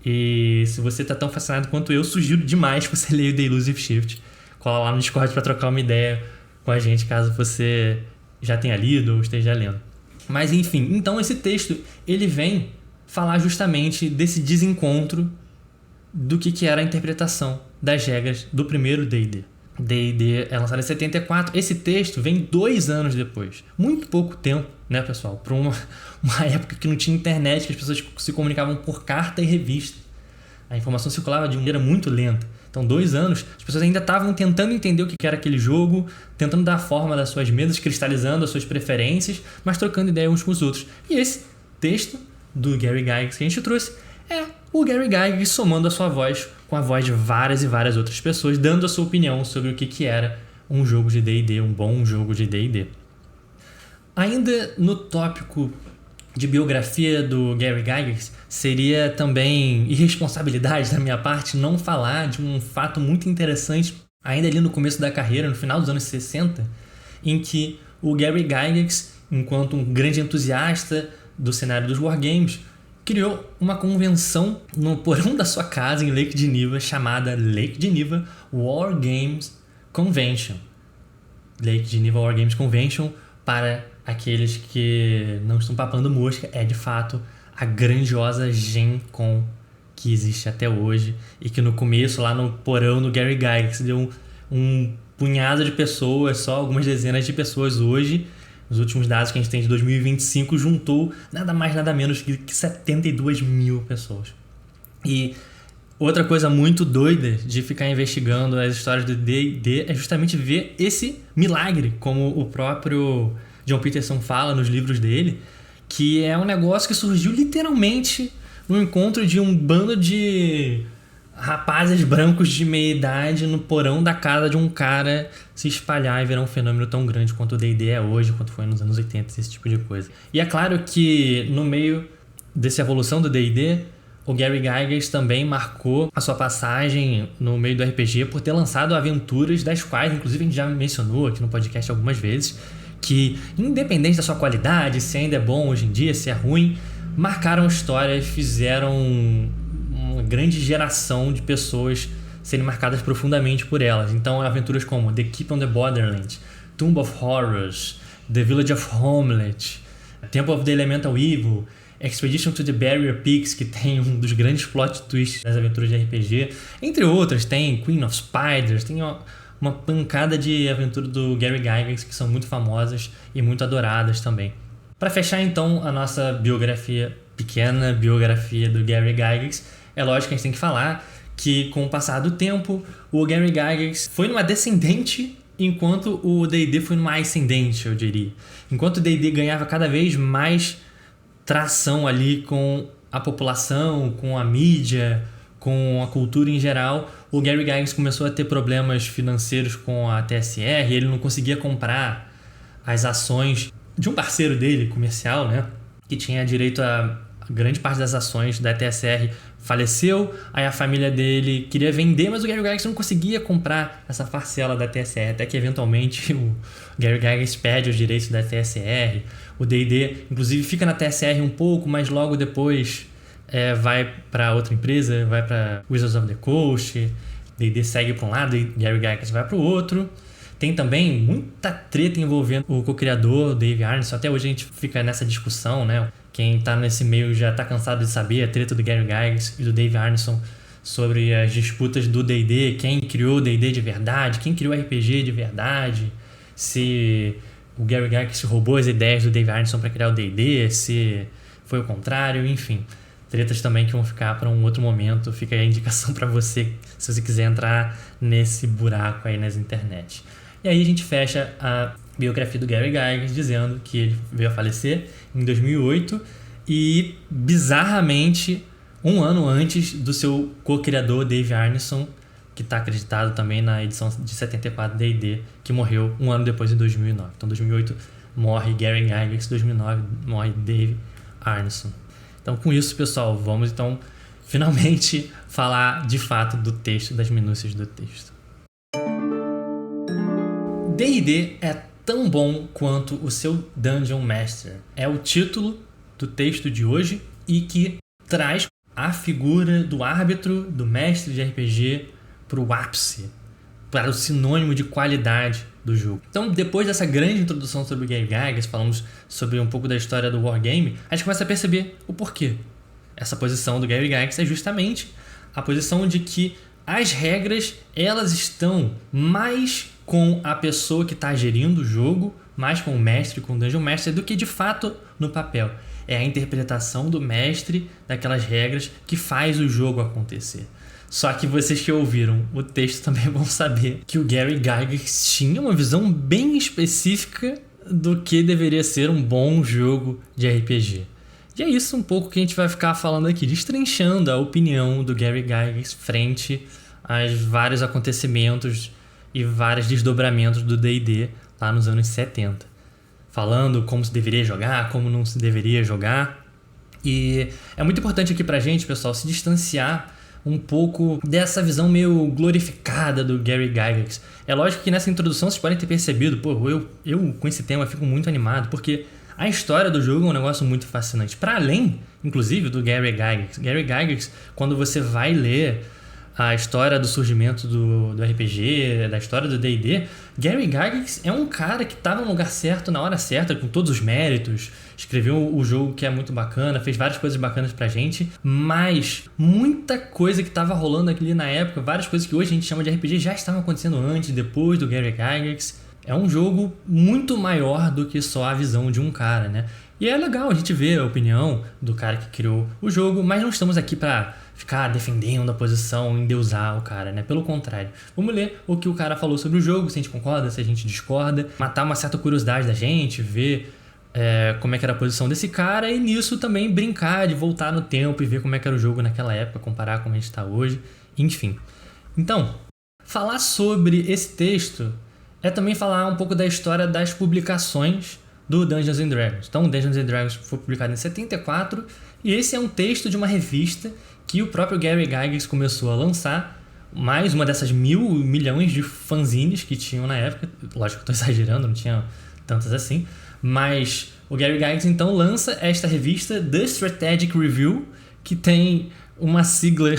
E se você está tão fascinado quanto eu, sugiro demais que você leia o The Elusive Shift. Cola lá no Discord para trocar uma ideia com a gente, caso você já tenha lido ou esteja lendo. Mas enfim, então esse texto ele vem falar justamente desse desencontro do que era a interpretação das regras do primeiro D&D. D&D é lançado em 74. Esse texto vem 2 anos depois. Muito pouco tempo, né, pessoal? Para uma época que não tinha internet, que as pessoas se comunicavam por carta e revista. A informação circulava de maneira muito lenta. Então, 2 anos, as pessoas ainda estavam tentando entender o que era aquele jogo, tentando dar forma das suas mesas, cristalizando as suas preferências, mas trocando ideias uns com os outros. E esse texto do Gary Gygax que a gente trouxe é o Gary Gygax somando a sua voz com a voz de várias e várias outras pessoas, dando a sua opinião sobre o que era um jogo de D&D, um bom jogo de D&D. Ainda no tópico de biografia do Gary Gygax, seria também irresponsabilidade da minha parte não falar de um fato muito interessante, ainda ali no começo da carreira, no final dos anos 60, em que o Gary Gygax, enquanto um grande entusiasta do cenário dos Wargames, criou uma convenção no porão da sua casa em Lake Geneva, chamada Lake Geneva Wargames Convention. Lake Geneva Wargames Convention, para aqueles que não estão papando mosca, é de fato a grandiosa Gen Con que existe até hoje e que no começo, lá no porão do Gary Gygax, deu um punhado de pessoas, só algumas dezenas de pessoas hoje. Os últimos dados que a gente tem de 2025 juntou nada mais nada menos que 72 mil pessoas. E outra coisa muito doida de ficar investigando as histórias do D&D é justamente ver esse milagre, como o próprio John Peterson fala nos livros dele, que é um negócio que surgiu literalmente no encontro de um bando de rapazes brancos de meia idade no porão da casa de um cara se espalhar e virar um fenômeno tão grande quanto o D&D é hoje, quanto foi nos anos 80, esse tipo de coisa. E é claro que no meio dessa evolução do D&D, o Gary Gygax também marcou a sua passagem no meio do RPG por ter lançado aventuras das quais, inclusive a gente já mencionou aqui no podcast algumas vezes, que independente da sua qualidade, se ainda é bom hoje em dia, se é ruim, marcaram história e fizeram uma grande geração de pessoas serem marcadas profundamente por elas. Então, aventuras como The Keep on the Borderlands, Tomb of Horrors, The Village of Homelet, Temple of the Elemental Evil, Expedition to the Barrier Peaks, que tem um dos grandes plot twists das aventuras de RPG, entre outras, tem Queen of Spiders, tem uma pancada de aventuras do Gary Gygax que são muito famosas e muito adoradas também. Para fechar então a nossa biografia, pequena biografia do Gary Gygax, é lógico que a gente tem que falar que com o passar do tempo, o Gary Gygax foi numa descendente enquanto o D&D foi numa ascendente, eu diria. Enquanto o D&D ganhava cada vez mais tração ali com a população, com a mídia, com a cultura em geral, o Gary Gygax começou a ter problemas financeiros com a TSR, ele não conseguia comprar as ações de um parceiro dele, comercial, né, que tinha direito a grande parte das ações da TSR, faleceu, aí a família dele queria vender, mas o Gary Gygax não conseguia comprar essa parcela da TSR, até que eventualmente o Gary Gygax perde os direitos da TSR, o D&D inclusive fica na TSR um pouco, mas logo depois vai para outra empresa, vai para Wizards of the Coast, D&D segue para um lado e Gary Gygax vai para o outro. Tem também muita treta envolvendo o co-criador, Dave Arneson. Até hoje a gente fica nessa discussão, né? Quem tá nesse meio já tá cansado de saber a treta do Gary Gygax e do Dave Arneson sobre as disputas do D&D, quem criou o D&D de verdade, quem criou o RPG de verdade, se o Gary Gygax roubou as ideias do Dave Arneson para criar o D&D, se foi o contrário, enfim. Tretas também que vão ficar para um outro momento. Fica aí a indicação para você, se você quiser entrar nesse buraco aí nas internet. E aí a gente fecha a biografia do Gary Gygax dizendo que ele veio a falecer em 2008 e, bizarramente, um ano antes do seu co-criador Dave Arneson, que está acreditado também na edição de 74 D&D, que morreu um ano depois, em 2009. Então, em 2008 morre Gary Gygax, em 2009 morre Dave Arneson. Então, com isso, pessoal, vamos então finalmente falar de fato do texto, das minúcias do texto. D&D é tão bom quanto o seu Dungeon Master. É o título do texto de hoje e que traz a figura do árbitro, do mestre de RPG, para o ápice, para o sinônimo de qualidade do jogo. Então, depois dessa grande introdução sobre o Gary Gygax, falamos sobre um pouco da história do Wargame, a gente começa a perceber o porquê. Essa posição do Gary Gygax é justamente a posição de que as regras, elas estão mais com a pessoa que está gerindo o jogo, mais com o mestre, com o Dungeon Master, do que de fato no papel. É a interpretação do mestre daquelas regras que faz o jogo acontecer. Só que vocês que ouviram o texto também vão saber que o Gary Gygax tinha uma visão bem específica do que deveria ser um bom jogo de RPG. E é isso um pouco que a gente vai ficar falando aqui, destrinchando a opinião do Gary Gygax frente aos vários acontecimentos e vários desdobramentos do D&D lá nos anos 70. Falando como se deveria jogar, como não se deveria jogar. E é muito importante aqui pra gente, pessoal, se distanciar um pouco dessa visão meio glorificada do Gary Gygax. É lógico que nessa introdução vocês podem ter percebido, eu com esse tema fico muito animado, porque a história do jogo é um negócio muito fascinante. Para além, inclusive, do Gary Gygax. Gary Gygax, quando você vai ler a história do surgimento do RPG, da história do D&D, Gary Gygax é um cara que estava no lugar certo, na hora certa, com todos os méritos, escreveu o jogo que é muito bacana, fez várias coisas bacanas pra gente, mas muita coisa que estava rolando ali na época, várias coisas que hoje a gente chama de RPG já estavam acontecendo antes, depois do Gary Gygax. É um jogo muito maior do que só a visão de um cara, né? E é legal a gente ver a opinião do cara que criou o jogo, mas não estamos aqui para ficar defendendo a posição, endeusar o cara, né? Pelo contrário, vamos ler o que o cara falou sobre o jogo, se a gente concorda, se a gente discorda, matar uma certa curiosidade da gente, ver como é que era a posição desse cara e nisso também brincar de voltar no tempo e ver como é que era o jogo naquela época, comparar com como a gente está hoje, enfim. Então, falar sobre esse texto é também falar um pouco da história das publicações do Dungeons & Dragons. Então, o Dungeons & Dragons foi publicado em 74 e esse é um texto de uma revista que o próprio Gary Gygax começou a lançar, mais uma dessas milhões de fanzines que tinham na época. Lógico que eu estou exagerando, não tinha tantas assim, mas o Gary Gygax então lança esta revista The Strategic Review, que tem uma sigla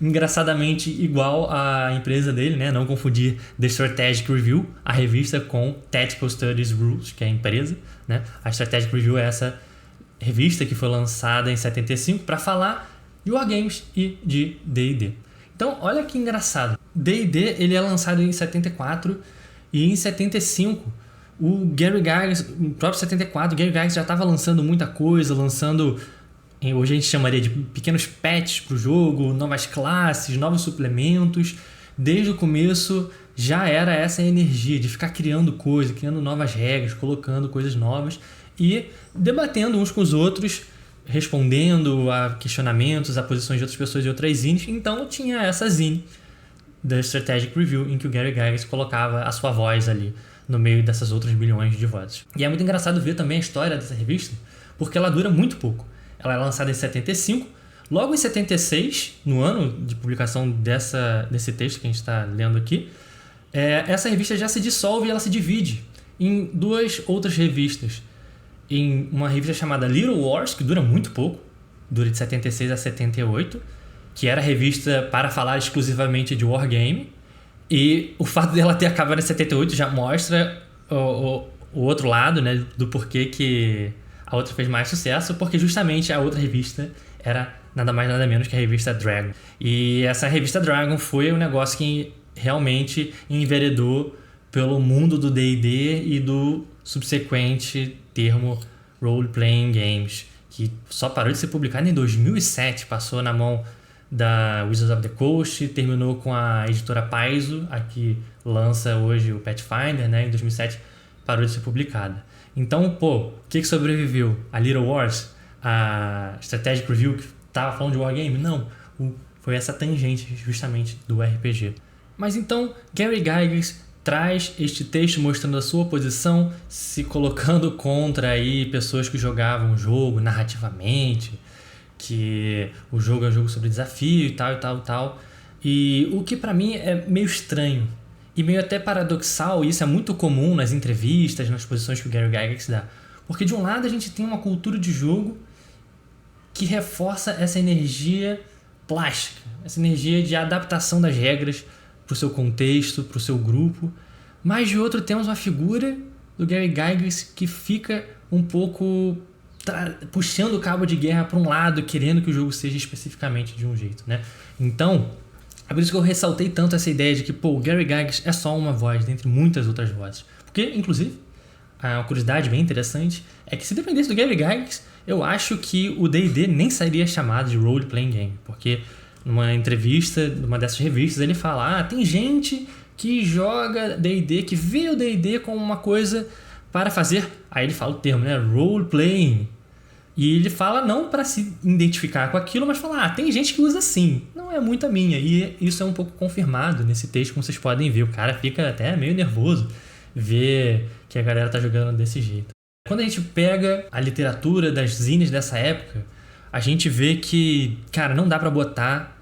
engraçadamente igual à empresa dele, né? Não confundir The Strategic Review, a revista, com Tactical Studies Rules, que é a empresa, né? A Strategic Review é essa revista que foi lançada em 75 para falar de Wargames e de D&D. Então, olha que engraçado. D&D ele é lançado em 74 e em 75 o Gary Gygax, no próprio 74, o Gary Gygax já estava lançando muita coisa, lançando, hoje a gente chamaria de pequenos patches para o jogo, novas classes, novos suplementos. Desde o começo já era essa energia de ficar criando coisas, criando novas regras, colocando coisas novas e debatendo uns com os outros, respondendo a questionamentos, a posições de outras pessoas e outras zines. Então tinha essa zine da Strategic Review em que o Gary Gygax colocava a sua voz ali no meio dessas outras bilhões de vozes. E é muito engraçado ver também a história dessa revista, porque ela dura muito pouco. Ela é lançada em 75, logo em 76, no ano de publicação desse texto que a gente está lendo aqui, essa revista já se dissolve e ela se divide em duas outras revistas. Em uma revista chamada Little Wars, que dura muito pouco, dura de 76 a 78, que era revista para falar exclusivamente de Wargame, e o fato dela ter acabado em 78 já mostra o outro lado, né, do porquê que a outra fez mais sucesso, porque justamente a outra revista era nada mais nada menos que a revista Dragon. E essa revista Dragon foi um negócio que realmente enveredou pelo mundo do D&D e do subsequente termo Role Playing Games, que só parou de ser publicado em 2007, passou na mão da Wizards of the Coast, terminou com a editora Paizo, a que lança hoje o Pathfinder, né? Em 2007 parou de ser publicada. Então, o que sobreviveu? A Little Wars? A Strategic Review que estava falando de Wargame? Não, foi essa tangente justamente do RPG. Mas então, Gary Gygax traz este texto mostrando a sua posição, se colocando contra aí pessoas que jogavam o jogo narrativamente, que o jogo é um jogo sobre desafio e tal, e tal, e tal. E o que pra mim é meio estranho e meio até paradoxal, e isso é muito comum nas entrevistas, nas posições que o Gary Gygax dá. Porque de um lado a gente tem uma cultura de jogo que reforça essa energia plástica, essa energia de adaptação das regras para o seu contexto, para o seu grupo. Mas de outro temos uma figura do Gary Gygax que fica um pouco puxando o cabo de guerra para um lado, querendo que o jogo seja especificamente de um jeito, né? Então, é por isso que eu ressaltei tanto essa ideia de que o Gary Gygax é só uma voz dentre muitas outras vozes. Porque, inclusive, uma curiosidade bem interessante é que se dependesse do Gary Gygax, eu acho que o D&D nem seria chamado de Role Playing Game, porque numa entrevista, numa dessas revistas, ele fala, tem gente que joga D&D, que vê o D&D como uma coisa para fazer, aí ele fala o termo, né, Role Playing, e ele fala não para se identificar com aquilo, mas fala, tem gente que usa assim, não é muito a minha, e isso é um pouco confirmado nesse texto, como vocês podem ver, o cara fica até meio nervoso ver que a galera tá jogando desse jeito. Quando a gente pega a literatura das zines dessa época, a gente vê que, cara, não dá pra botar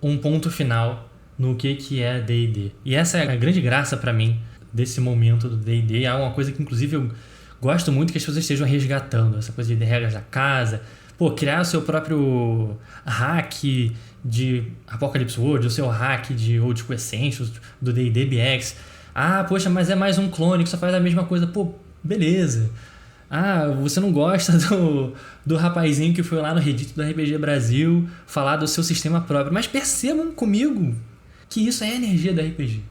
um ponto final no que é D&D. E essa é a grande graça pra mim desse momento do D&D. É uma coisa que, inclusive, eu gosto muito que as pessoas estejam resgatando. Essa coisa de regras da casa, criar o seu próprio hack de Apocalypse World, o seu hack de Old School Essentials, do D&D BX. Poxa, mas é mais um clone que só faz a mesma coisa. Beleza. Você não gosta do rapazinho que foi lá no Reddit do RPG Brasil falar do seu sistema próprio. Mas percebam comigo que isso é a energia do RPG.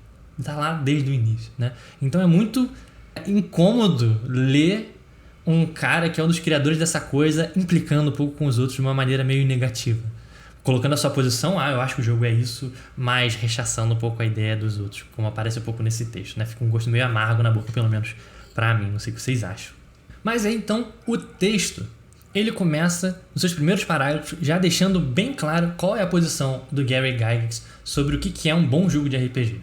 Tá lá desde o início, né? Então é muito incômodo ler um cara que é um dos criadores dessa coisa implicando um pouco com os outros de uma maneira meio negativa. Colocando a sua posição, eu acho que o jogo é isso, mas rechaçando um pouco a ideia dos outros, como aparece um pouco nesse texto, né? Fica um gosto meio amargo na boca, pelo menos pra mim, não sei o que vocês acham. Mas aí então, o texto, ele começa nos seus primeiros parágrafos já deixando bem claro qual é a posição do Gary Gygax sobre o que é um bom jogo de RPG.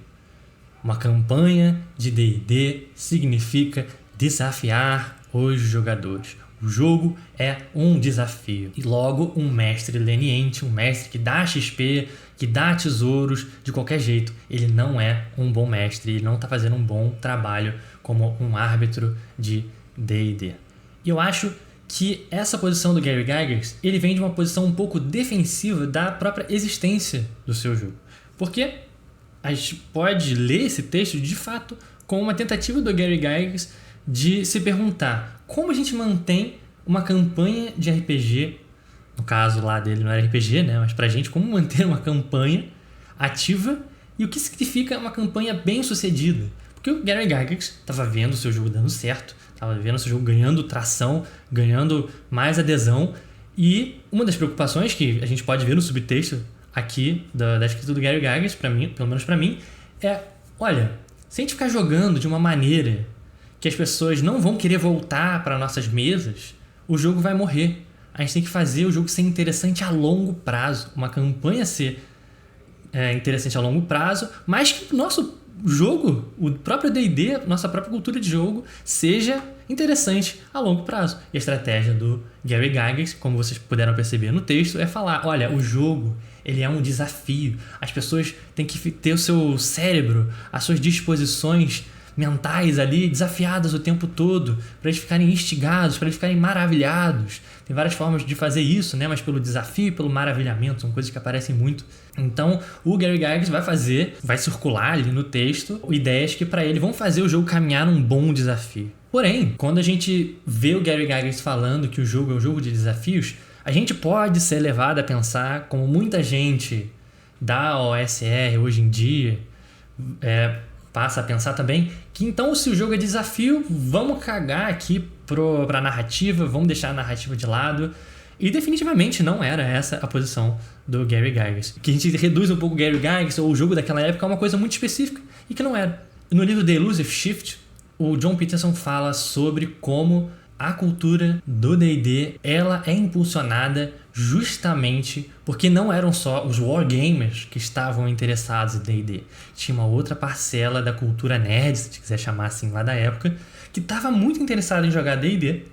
Uma campanha de D&D significa desafiar os jogadores. O jogo é um desafio. E logo, um mestre leniente, um mestre que dá XP, que dá tesouros de qualquer jeito, ele não é um bom mestre, ele não está fazendo um bom trabalho como um árbitro de D&D. E eu acho que essa posição do Gary Gygax, ele vem de uma posição um pouco defensiva da própria existência do seu jogo. Porque a gente pode ler esse texto, de fato, como uma tentativa do Gary Gygax de se perguntar como a gente mantém uma campanha de RPG, no caso lá dele não era RPG, né? Mas pra gente, como manter uma campanha ativa e o que significa uma campanha bem sucedida. Porque o Gary Gygax estava vendo o seu jogo dando certo, estava vendo o seu jogo ganhando tração, ganhando mais adesão, e uma das preocupações que a gente pode ver no subtexto aqui da escrita do Gary Gygax, pra mim, pelo menos para mim, olha, se a gente ficar jogando de uma maneira que as pessoas não vão querer voltar para nossas mesas, o jogo vai morrer. A gente tem que fazer o jogo ser interessante a longo prazo, uma campanha ser interessante a longo prazo, mas que o nosso jogo, o próprio D&D, nossa própria cultura de jogo, seja interessante a longo prazo. E a estratégia do Gary Gygax, como vocês puderam perceber no texto, é falar, olha, o jogo ele é um desafio. As pessoas têm que ter o seu cérebro, as suas disposições mentais ali desafiadas o tempo todo, para eles ficarem instigados, para eles ficarem maravilhados. Tem várias formas de fazer isso, né? Mas pelo desafio e pelo maravilhamento, são coisas que aparecem muito. Então, o Gary Gygax vai circular ali no texto ideias que para ele vão fazer o jogo caminhar num bom desafio. Porém, quando a gente vê o Gary Gygax falando que o jogo é um jogo de desafios, a gente pode ser levado a pensar, como muita gente da OSR hoje em dia passa a pensar também, que então se o jogo é desafio, vamos cagar aqui pra narrativa, vamos deixar a narrativa de lado. E definitivamente não era essa a posição do Gary Gygax. Que a gente reduz um pouco o Gary Gygax ou o jogo daquela época a uma coisa muito específica e que não era. No livro The Elusive Shift, o John Peterson fala sobre como a cultura do D&D ela é impulsionada justamente porque não eram só os wargamers que estavam interessados em D&D. Tinha uma outra parcela da cultura nerd, se quiser chamar assim, lá da época, que estava muito interessada em jogar D&D,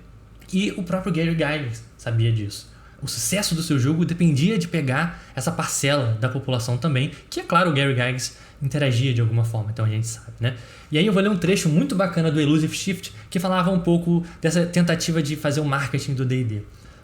e o próprio Gary Gygax sabia disso. O sucesso do seu jogo dependia de pegar essa parcela da população também, que é claro o Gary Gygax interagia de alguma forma, então a gente sabe, né? E aí eu vou ler um trecho muito bacana do Elusive Shift que falava um pouco dessa tentativa de fazer o marketing do D&D.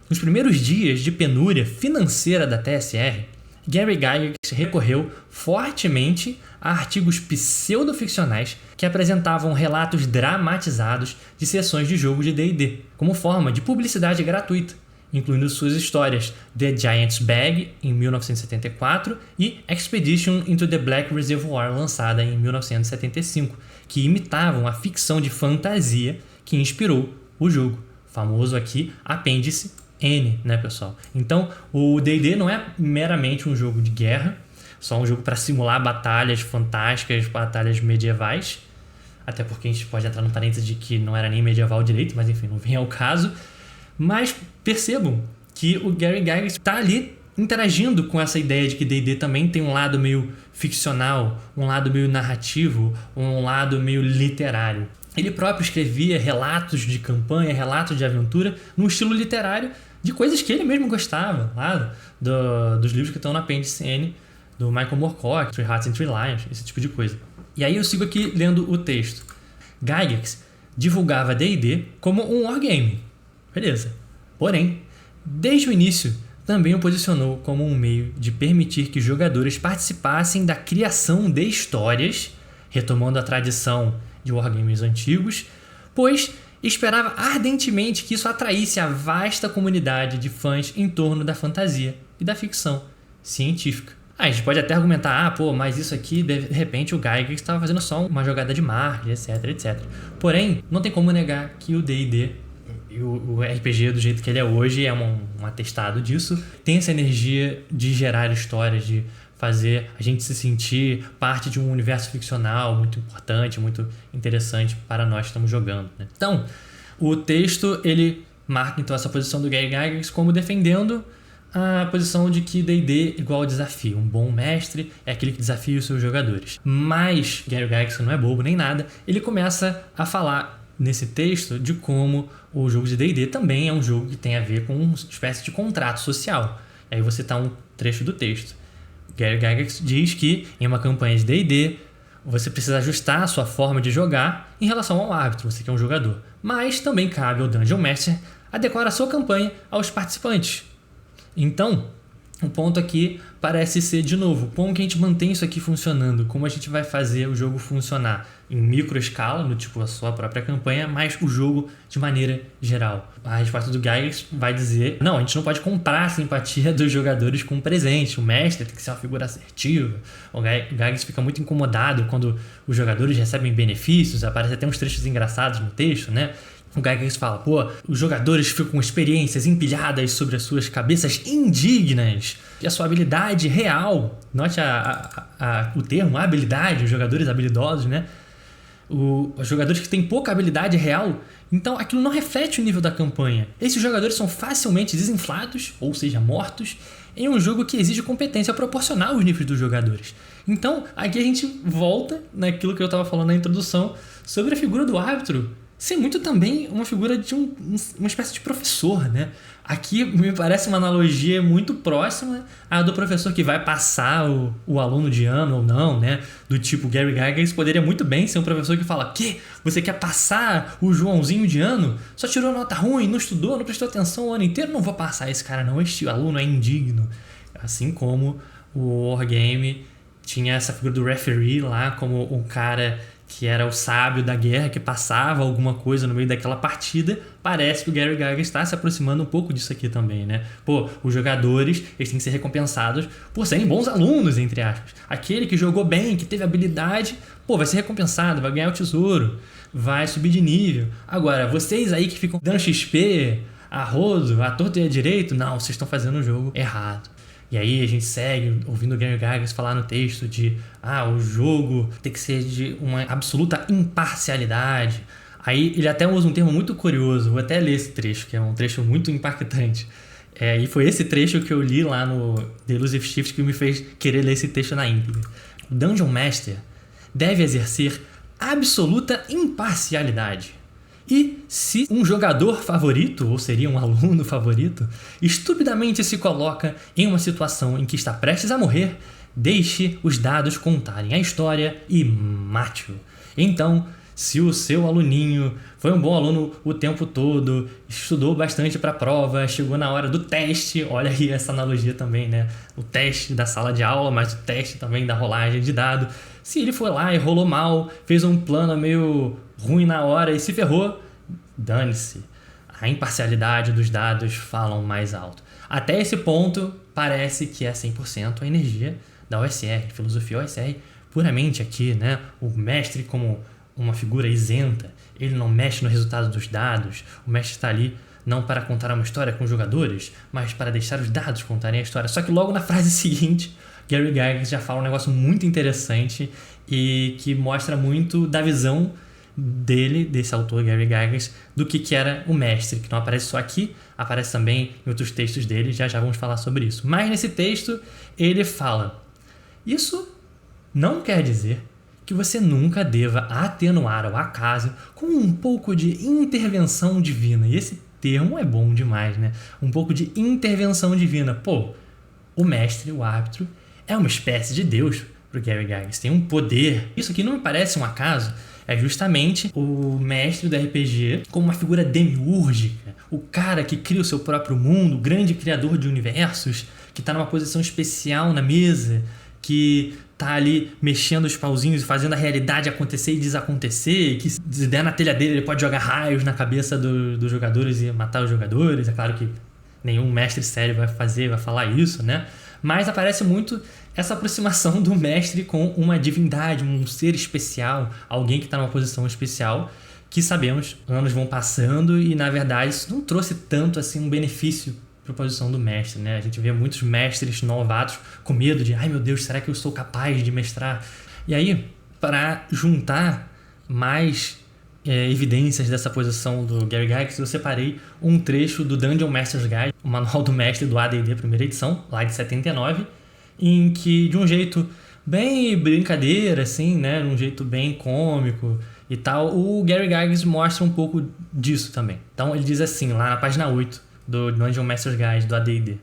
Nos primeiros dias de penúria financeira da TSR, Gary Gygax recorreu fortemente a artigos pseudoficcionais que apresentavam relatos dramatizados de sessões de jogo de D&D, como forma de publicidade gratuita, incluindo suas histórias The Giant's Bag, em 1974, e Expedition into the Black Reservoir, lançada em 1975, que imitavam a ficção de fantasia que inspirou o jogo. Famoso aqui, Apêndice N, né, pessoal? Então, o D&D não é meramente um jogo de guerra, só um jogo para simular batalhas fantásticas, batalhas medievais, até porque a gente pode entrar no parênteses de que não era nem medieval direito, mas enfim, não vem ao caso. Mas percebam que o Gary Gygax está ali interagindo com essa ideia de que D&D também tem um lado meio ficcional, um lado meio narrativo, um lado meio literário. Ele próprio escrevia relatos de campanha, relatos de aventura, num estilo literário de coisas que ele mesmo gostava, lá dos livros que estão na Apêndice N, do Michael Moorcock, Three Hearts and Three Lions, esse tipo de coisa. E aí eu sigo aqui lendo o texto. Gygax divulgava D&D como um wargame. Beleza. Porém, desde o início, também o posicionou como um meio de permitir que os jogadores participassem da criação de histórias, retomando a tradição de wargames antigos, pois esperava ardentemente que isso atraísse a vasta comunidade de fãs em torno da fantasia e da ficção científica. A gente pode até argumentar, mas isso aqui, de repente, o Gygax estava fazendo só uma jogada de marketing, etc, etc. Porém, não tem como negar que o D&D, o RPG do jeito que ele é hoje, é um atestado disso. Tem essa energia de gerar histórias, de fazer a gente se sentir parte de um universo ficcional muito importante, muito interessante para nós que estamos jogando, né? Então, o texto, ele marca então essa posição do Gary Gygax como defendendo a posição de que D&D igual ao desafio. Um bom mestre é aquele que desafia os seus jogadores. Mas Gary Gygax não é bobo nem nada. Ele começa a falar nesse texto de como o jogo de D&D também é um jogo que tem a ver com uma espécie de contrato social. Aí você tá um trecho do texto. Gary Gygax diz que em uma campanha de D&D você precisa ajustar a sua forma de jogar em relação ao árbitro, você que é um jogador. Mas também cabe ao Dungeon Master adequar a sua campanha aos participantes. Então, o ponto aqui parece ser, de novo, como que a gente mantém isso aqui funcionando, como a gente vai fazer o jogo funcionar em micro escala, no tipo a sua própria campanha, mas o jogo de maneira geral. A resposta do Gygax vai dizer, não, a gente não pode comprar a simpatia dos jogadores com um presente, o mestre tem que ser uma figura assertiva. O Gygax fica muito incomodado quando os jogadores recebem benefícios, aparece até uns trechos engraçados no texto, né? O Gygax fala, os jogadores ficam com experiências empilhadas sobre as suas cabeças indignas. E a sua habilidade real, note o termo, habilidade, os jogadores habilidosos, né? Os jogadores que têm pouca habilidade real, então aquilo não reflete o nível da campanha. Esses jogadores são facilmente desinflados, ou seja, mortos, em um jogo que exige competência proporcional aos níveis dos jogadores. Então, aqui a gente volta naquilo que eu estava falando na introdução sobre a figura do árbitro ser muito também uma figura de uma espécie de professor, né? Aqui me parece uma analogia muito próxima à do professor que vai passar o aluno de ano ou não, né? Do tipo, Gary Gygax poderia muito bem ser um professor que fala: "Que? Você quer passar o Joãozinho de ano? Só tirou nota ruim, não estudou, não prestou atenção o ano inteiro? Não vou passar esse cara não, este aluno é indigno." Assim como o Wargame tinha essa figura do referee lá como um cara que era o sábio da guerra, que passava alguma coisa no meio daquela partida. Parece que o Gary Gygax está se aproximando um pouco disso aqui também, né? Os jogadores, eles têm que ser recompensados por serem bons alunos, entre aspas. Aquele que jogou bem, que teve habilidade, vai ser recompensado, vai ganhar o tesouro, vai subir de nível. Agora, vocês aí que ficam dando XP, a rodo, a torto e a direito, não, vocês estão fazendo o jogo errado. E aí a gente segue ouvindo o Gary Gygax falar no texto de o jogo tem que ser de uma absoluta imparcialidade. Aí ele até usa um termo muito curioso, vou até ler esse trecho, que é um trecho muito impactante. E foi esse trecho que eu li lá no The Elusive Shift que me fez querer ler esse texto na íntegra. O Dungeon Master deve exercer absoluta imparcialidade. E se um jogador favorito, ou seria um aluno favorito, estupidamente se coloca em uma situação em que está prestes a morrer, deixe os dados contarem a história e mate-o. Então, se o seu aluninho foi um bom aluno o tempo todo, estudou bastante para a prova, chegou na hora do teste, olha aí essa analogia também, né? O teste da sala de aula, mas o teste também da rolagem de dado. Se ele foi lá e rolou mal, fez um plano meio ruim na hora e se ferrou, dane-se. A imparcialidade dos dados falam mais alto. Até esse ponto, parece que é 100% a energia da OSR, filosofia OSR, puramente aqui, né? O mestre como uma figura isenta, ele não mexe no resultado dos dados, o mestre está ali não para contar uma história com os jogadores, mas para deixar os dados contarem a história. Só que logo na frase seguinte, Gary Gygax já fala um negócio muito interessante e que mostra muito da visão dele, desse autor Gary Gygax, do que era o mestre, que não aparece só aqui, aparece também em outros textos dele, já vamos falar sobre isso. Mas nesse texto ele fala: isso não quer dizer que você nunca deva atenuar o acaso com um pouco de intervenção divina. E esse termo é bom demais, né? Um pouco de intervenção divina. O mestre, o árbitro, é uma espécie de Deus pro Gary Gygax. Tem um poder. Isso aqui não me parece um acaso. É justamente o mestre do RPG como uma figura demiúrgica, o cara que cria o seu próprio mundo, o grande criador de universos, que está numa posição especial na mesa, que tá ali mexendo os pauzinhos e fazendo a realidade acontecer e desacontecer, que se der na telha dele ele pode jogar raios na cabeça dos jogadores e matar os jogadores. É claro que nenhum mestre sério vai falar isso, né? Mas aparece muito essa aproximação do mestre com uma divindade, um ser especial, alguém que está numa posição especial, que sabemos, anos vão passando e na verdade isso não trouxe tanto assim um benefício para a posição do mestre, né? A gente vê muitos mestres novatos com medo de, ai meu Deus, será que eu sou capaz de mestrar? E aí, para juntar mais evidências dessa posição do Gary Gygax, eu separei um trecho do Dungeon Master's Guide, o manual do mestre do AD&D, primeira edição, lá de 79, em que, de um jeito bem brincadeira, assim, né? De um jeito bem cômico e tal, o Gary Gygax mostra um pouco disso também. Então ele diz assim, lá na página 8 do Dungeon Master's Guide do AD&D,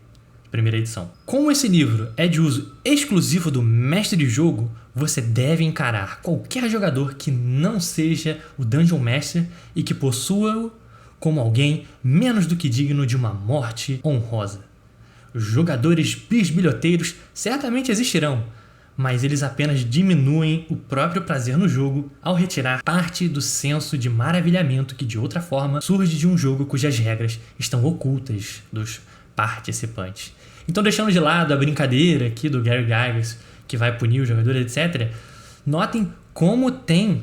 primeira edição. Como esse livro é de uso exclusivo do mestre de jogo, você deve encarar qualquer jogador que não seja o Dungeon Master e que possua-o como alguém menos do que digno de uma morte honrosa. Os jogadores bisbilhoteiros certamente existirão, mas eles apenas diminuem o próprio prazer no jogo ao retirar parte do senso de maravilhamento que de outra forma surge de um jogo cujas regras estão ocultas dos participantes. Então, deixando de lado a brincadeira aqui do Gary Gygax, que vai punir os jogadores, etc., notem como tem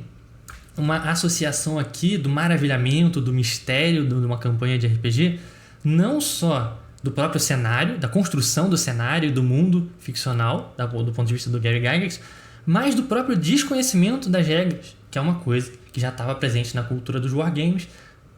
uma associação aqui do maravilhamento, do mistério de uma campanha de RPG, não só do próprio cenário, da construção do cenário, do mundo ficcional, do ponto de vista do Gary Gygax, mas do próprio desconhecimento das regras, que é uma coisa que já estava presente na cultura dos wargames,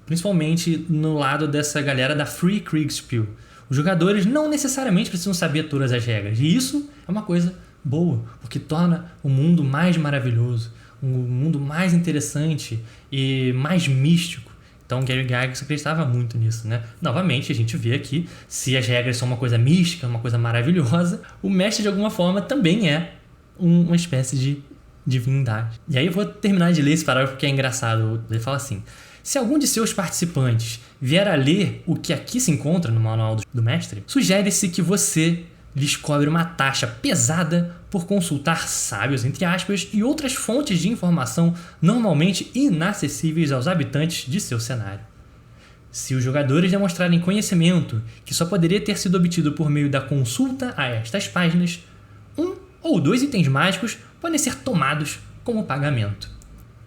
principalmente no lado dessa galera da Free Kriegspiel. Os jogadores não necessariamente precisam saber todas as regras, e isso é uma coisa boa, porque torna o mundo mais maravilhoso, um mundo mais interessante e mais místico. Então, Gary Gygax acreditava muito nisso, né? Novamente, a gente vê aqui, se as regras são uma coisa mística, uma coisa maravilhosa, o mestre, de alguma forma, também é uma espécie de divindade. E aí eu vou terminar de ler esse parágrafo porque é engraçado. Ele fala assim: se algum de seus participantes vier a ler o que aqui se encontra no manual do mestre, sugere-se que você lhes cobre uma taxa pesada por consultar sábios, entre aspas, e outras fontes de informação normalmente inacessíveis aos habitantes de seu cenário. Se os jogadores demonstrarem conhecimento que só poderia ter sido obtido por meio da consulta a estas páginas, 1 ou 2 itens mágicos podem ser tomados como pagamento.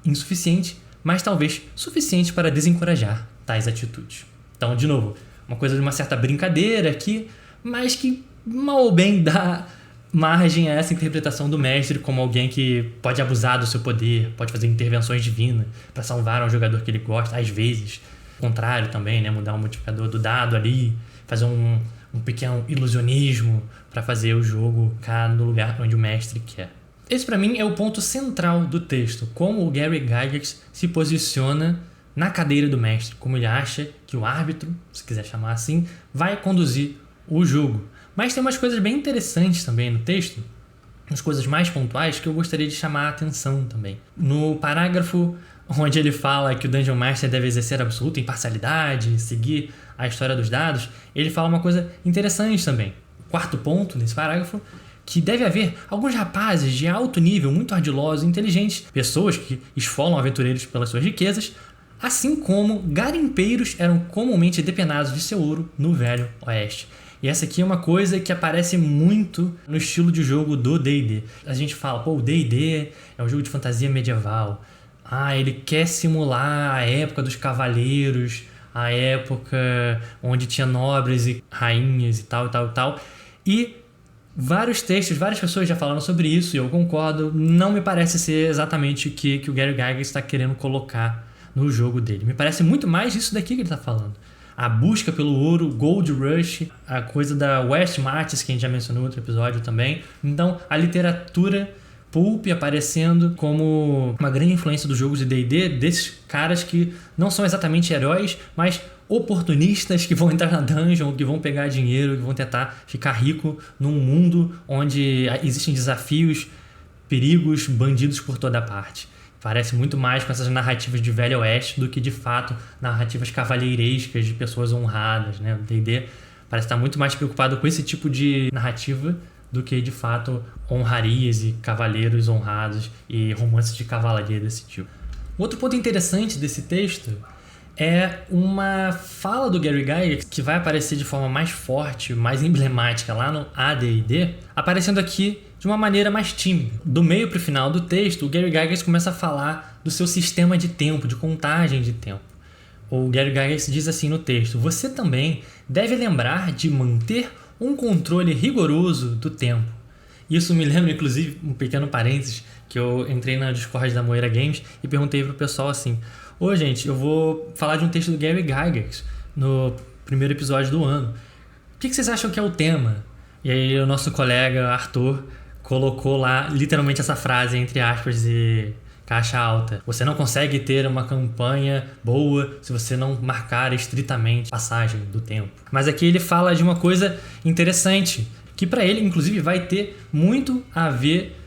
Insuficiente, mas talvez suficiente para desencorajar tais atitudes. Então, de novo, uma coisa de uma certa brincadeira aqui, mas que mal ou bem dá margem a essa interpretação do mestre como alguém que pode abusar do seu poder, pode fazer intervenções divinas para salvar um jogador que ele gosta, às vezes. O contrário também, né? Mudar o multiplicador do dado ali, fazer um pequeno ilusionismo para fazer o jogo ficar no lugar onde o mestre quer. Esse, para mim, é o ponto central do texto, como o Gary Gygax se posiciona na cadeira do mestre, como ele acha que o árbitro, se quiser chamar assim, vai conduzir o jogo. Mas tem umas coisas bem interessantes também no texto, umas coisas mais pontuais que eu gostaria de chamar a atenção também. No parágrafo onde ele fala que o Dungeon Master deve exercer absoluta imparcialidade, seguir a história dos dados, ele fala uma coisa interessante também. Quarto ponto nesse parágrafo, que deve haver alguns rapazes de alto nível, muito ardilosos, inteligentes, pessoas que esfolam aventureiros pelas suas riquezas, assim como garimpeiros eram comumente depenados de seu ouro no Velho Oeste. E essa aqui é uma coisa que aparece muito no estilo de jogo do D&D. A gente fala, pô, o D&D é um jogo de fantasia medieval. Ele quer simular a época dos cavaleiros, a época onde tinha nobres e rainhas e tal, e tal, e tal. E vários textos, várias pessoas já falaram sobre isso e eu concordo. Não me parece ser exatamente o que o Gary Gygax está querendo colocar no jogo dele. Me parece muito mais isso daqui que ele está falando. A busca pelo ouro, Gold Rush, a coisa da West Marches, que a gente já mencionou em outro episódio também. Então, a literatura pulp aparecendo como uma grande influência dos jogos de D&D, desses caras que não são exatamente heróis, mas oportunistas que vão entrar na dungeon, que vão pegar dinheiro, que vão tentar ficar rico num mundo onde existem desafios, perigos, bandidos por toda parte. Parece muito mais com essas narrativas de Velho Oeste do que, de fato, narrativas cavalheirescas de pessoas honradas, né? O D&D parece estar muito mais preocupado com esse tipo de narrativa do que, de fato, honrarias e cavaleiros honrados e romances de cavalaria desse tipo. Outro ponto interessante desse texto é uma fala do Gary Gygax que vai aparecer de forma mais forte, mais emblemática lá no AD&D, aparecendo aqui de uma maneira mais tímida. Do meio para o final do texto, o Gary Gygax começa a falar do seu sistema de tempo, de contagem de tempo. O Gary Gygax diz assim no texto: você também deve lembrar de manter um controle rigoroso do tempo. Isso me lembra, inclusive, um pequeno parênteses, que eu entrei na Discord da Moeira Games e perguntei pro pessoal assim: ô gente, eu vou falar de um texto do Gary Gygax no primeiro episódio do ano. O que vocês acham que é o tema? E aí o nosso colega Arthur colocou lá literalmente essa frase entre aspas e caixa alta: você não consegue ter uma campanha boa se você não marcar estritamente a passagem do tempo. Mas aqui ele fala de uma coisa interessante, que para ele inclusive vai ter muito a ver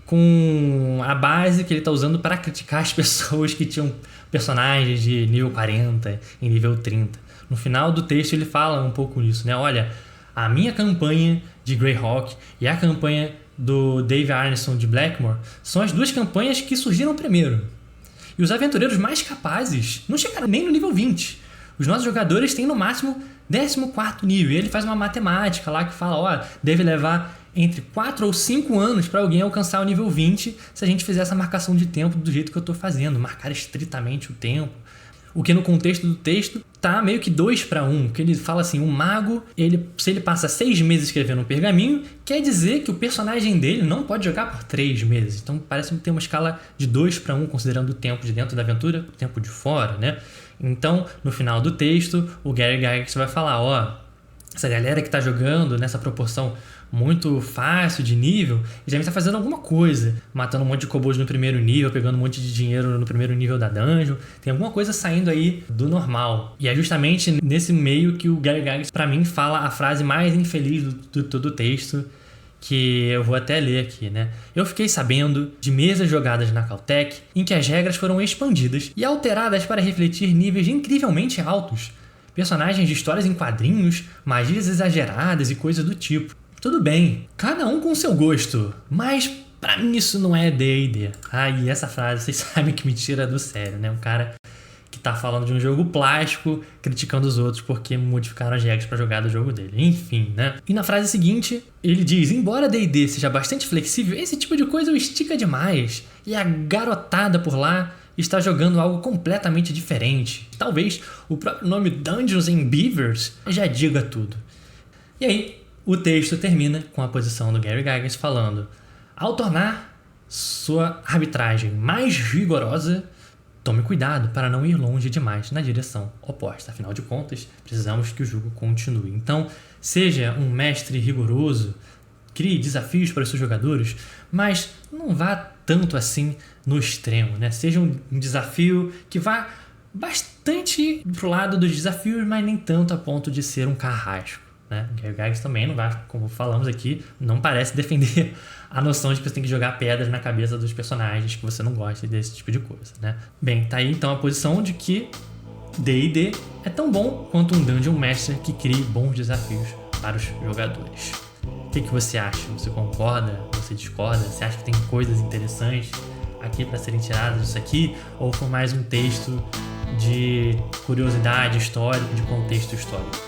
com a base que ele está usando para criticar as pessoas que tinham personagens de nível 40 e nível 30. No final do texto ele fala um pouco nisso, né? Olha, a minha campanha de Greyhawk e a campanha do Dave Arneson de Blackmoor são as duas campanhas que surgiram primeiro. E os aventureiros mais capazes não chegaram nem no nível 20. Os nossos jogadores têm no máximo 14º nível. E ele faz uma matemática lá que fala: ó, deve levar entre 4 ou 5 anos para alguém alcançar o nível 20 se a gente fizer essa marcação de tempo do jeito que eu estou fazendo, marcar estritamente o tempo. O que no contexto do texto tá meio que 2-1, que ele fala assim: um mago, se ele passa 6 meses escrevendo um pergaminho, quer dizer que o personagem dele não pode jogar por 3 meses. Então parece que tem uma escala de 2-1, considerando o tempo de dentro da aventura, o tempo de fora, né? Então, no final do texto, o Gary Gygax vai falar: ó, essa galera que tá jogando nessa proporção muito fácil de nível, já está fazendo alguma coisa, matando um monte de kobolds no primeiro nível, pegando um monte de dinheiro no primeiro nível da dungeon, tem alguma coisa saindo aí do normal. E é justamente nesse meio que o Gary Gygax, pra mim, fala a frase mais infeliz do todo o texto, que eu vou até ler aqui, né? Eu fiquei sabendo de mesas jogadas na Caltech em que as regras foram expandidas e alteradas para refletir níveis incrivelmente altos, personagens de histórias em quadrinhos, magias exageradas e coisas do tipo. Tudo bem, cada um com seu gosto, mas pra mim isso não é D&D. E essa frase vocês sabem que me tira do sério, né? Um cara que tá falando de um jogo plástico, criticando os outros porque modificaram as regras pra jogar do jogo dele. Enfim, né? E na frase seguinte, ele diz: embora D&D seja bastante flexível, esse tipo de coisa o estica demais. E a garotada por lá está jogando algo completamente diferente. Talvez o próprio nome Dungeons and Beavers já diga tudo. E aí, o texto termina com a posição do Gary Gygax falando: ao tornar sua arbitragem mais rigorosa, tome cuidado para não ir longe demais na direção oposta. Afinal de contas, precisamos que o jogo continue. Então, seja um mestre rigoroso, crie desafios para os seus jogadores, mas não vá tanto assim no extremo, né? Seja um desafio que vá bastante pro lado dos desafios, mas nem tanto a ponto de ser um carrasco, né? O Gary Gygax também não vai, como falamos aqui, não parece defender a noção de que você tem que jogar pedras na cabeça dos personagens que você não gosta desse tipo de coisa, né? Bem, tá aí então a posição de que D&D é tão bom quanto um Dungeon Master que crie bons desafios para os jogadores. O que você acha? Você concorda? Você discorda? Você acha que tem coisas interessantes aqui para serem tiradas disso aqui? Ou foi mais um texto de curiosidade histórica, de contexto histórico?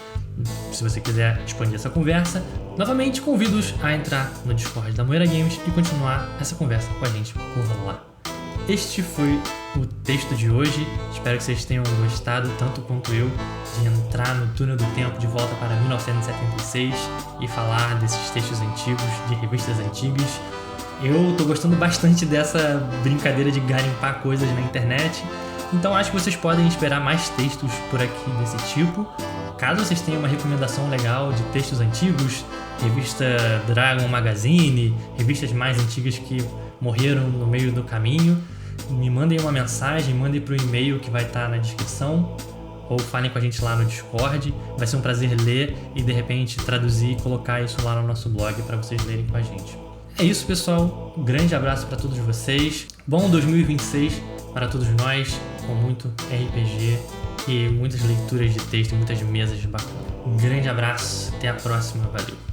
Se você quiser expandir essa conversa, novamente convido-os a entrar no Discord da Moeira Games e continuar essa conversa com a gente por lá. Este foi o texto de hoje. Espero que vocês tenham gostado tanto quanto eu de entrar no túnel do tempo de volta para 1976 e falar desses textos antigos, de revistas antigas. Eu tô gostando bastante dessa brincadeira de garimpar coisas na internet, então acho que vocês podem esperar mais textos por aqui desse tipo. Caso vocês tenham uma recomendação legal de textos antigos, revista Dragon Magazine, revistas mais antigas que morreram no meio do caminho, me mandem uma mensagem, mandem para o e-mail que vai estar na descrição, ou falem com a gente lá no Discord. Vai ser um prazer ler e de repente traduzir e colocar isso lá no nosso blog para vocês lerem com a gente. É isso, pessoal. Um grande abraço para todos vocês. Bom 2026 para todos nós, com muito RPG e muitas leituras de texto e muitas mesas bacanas. Um grande abraço, até a próxima, valeu!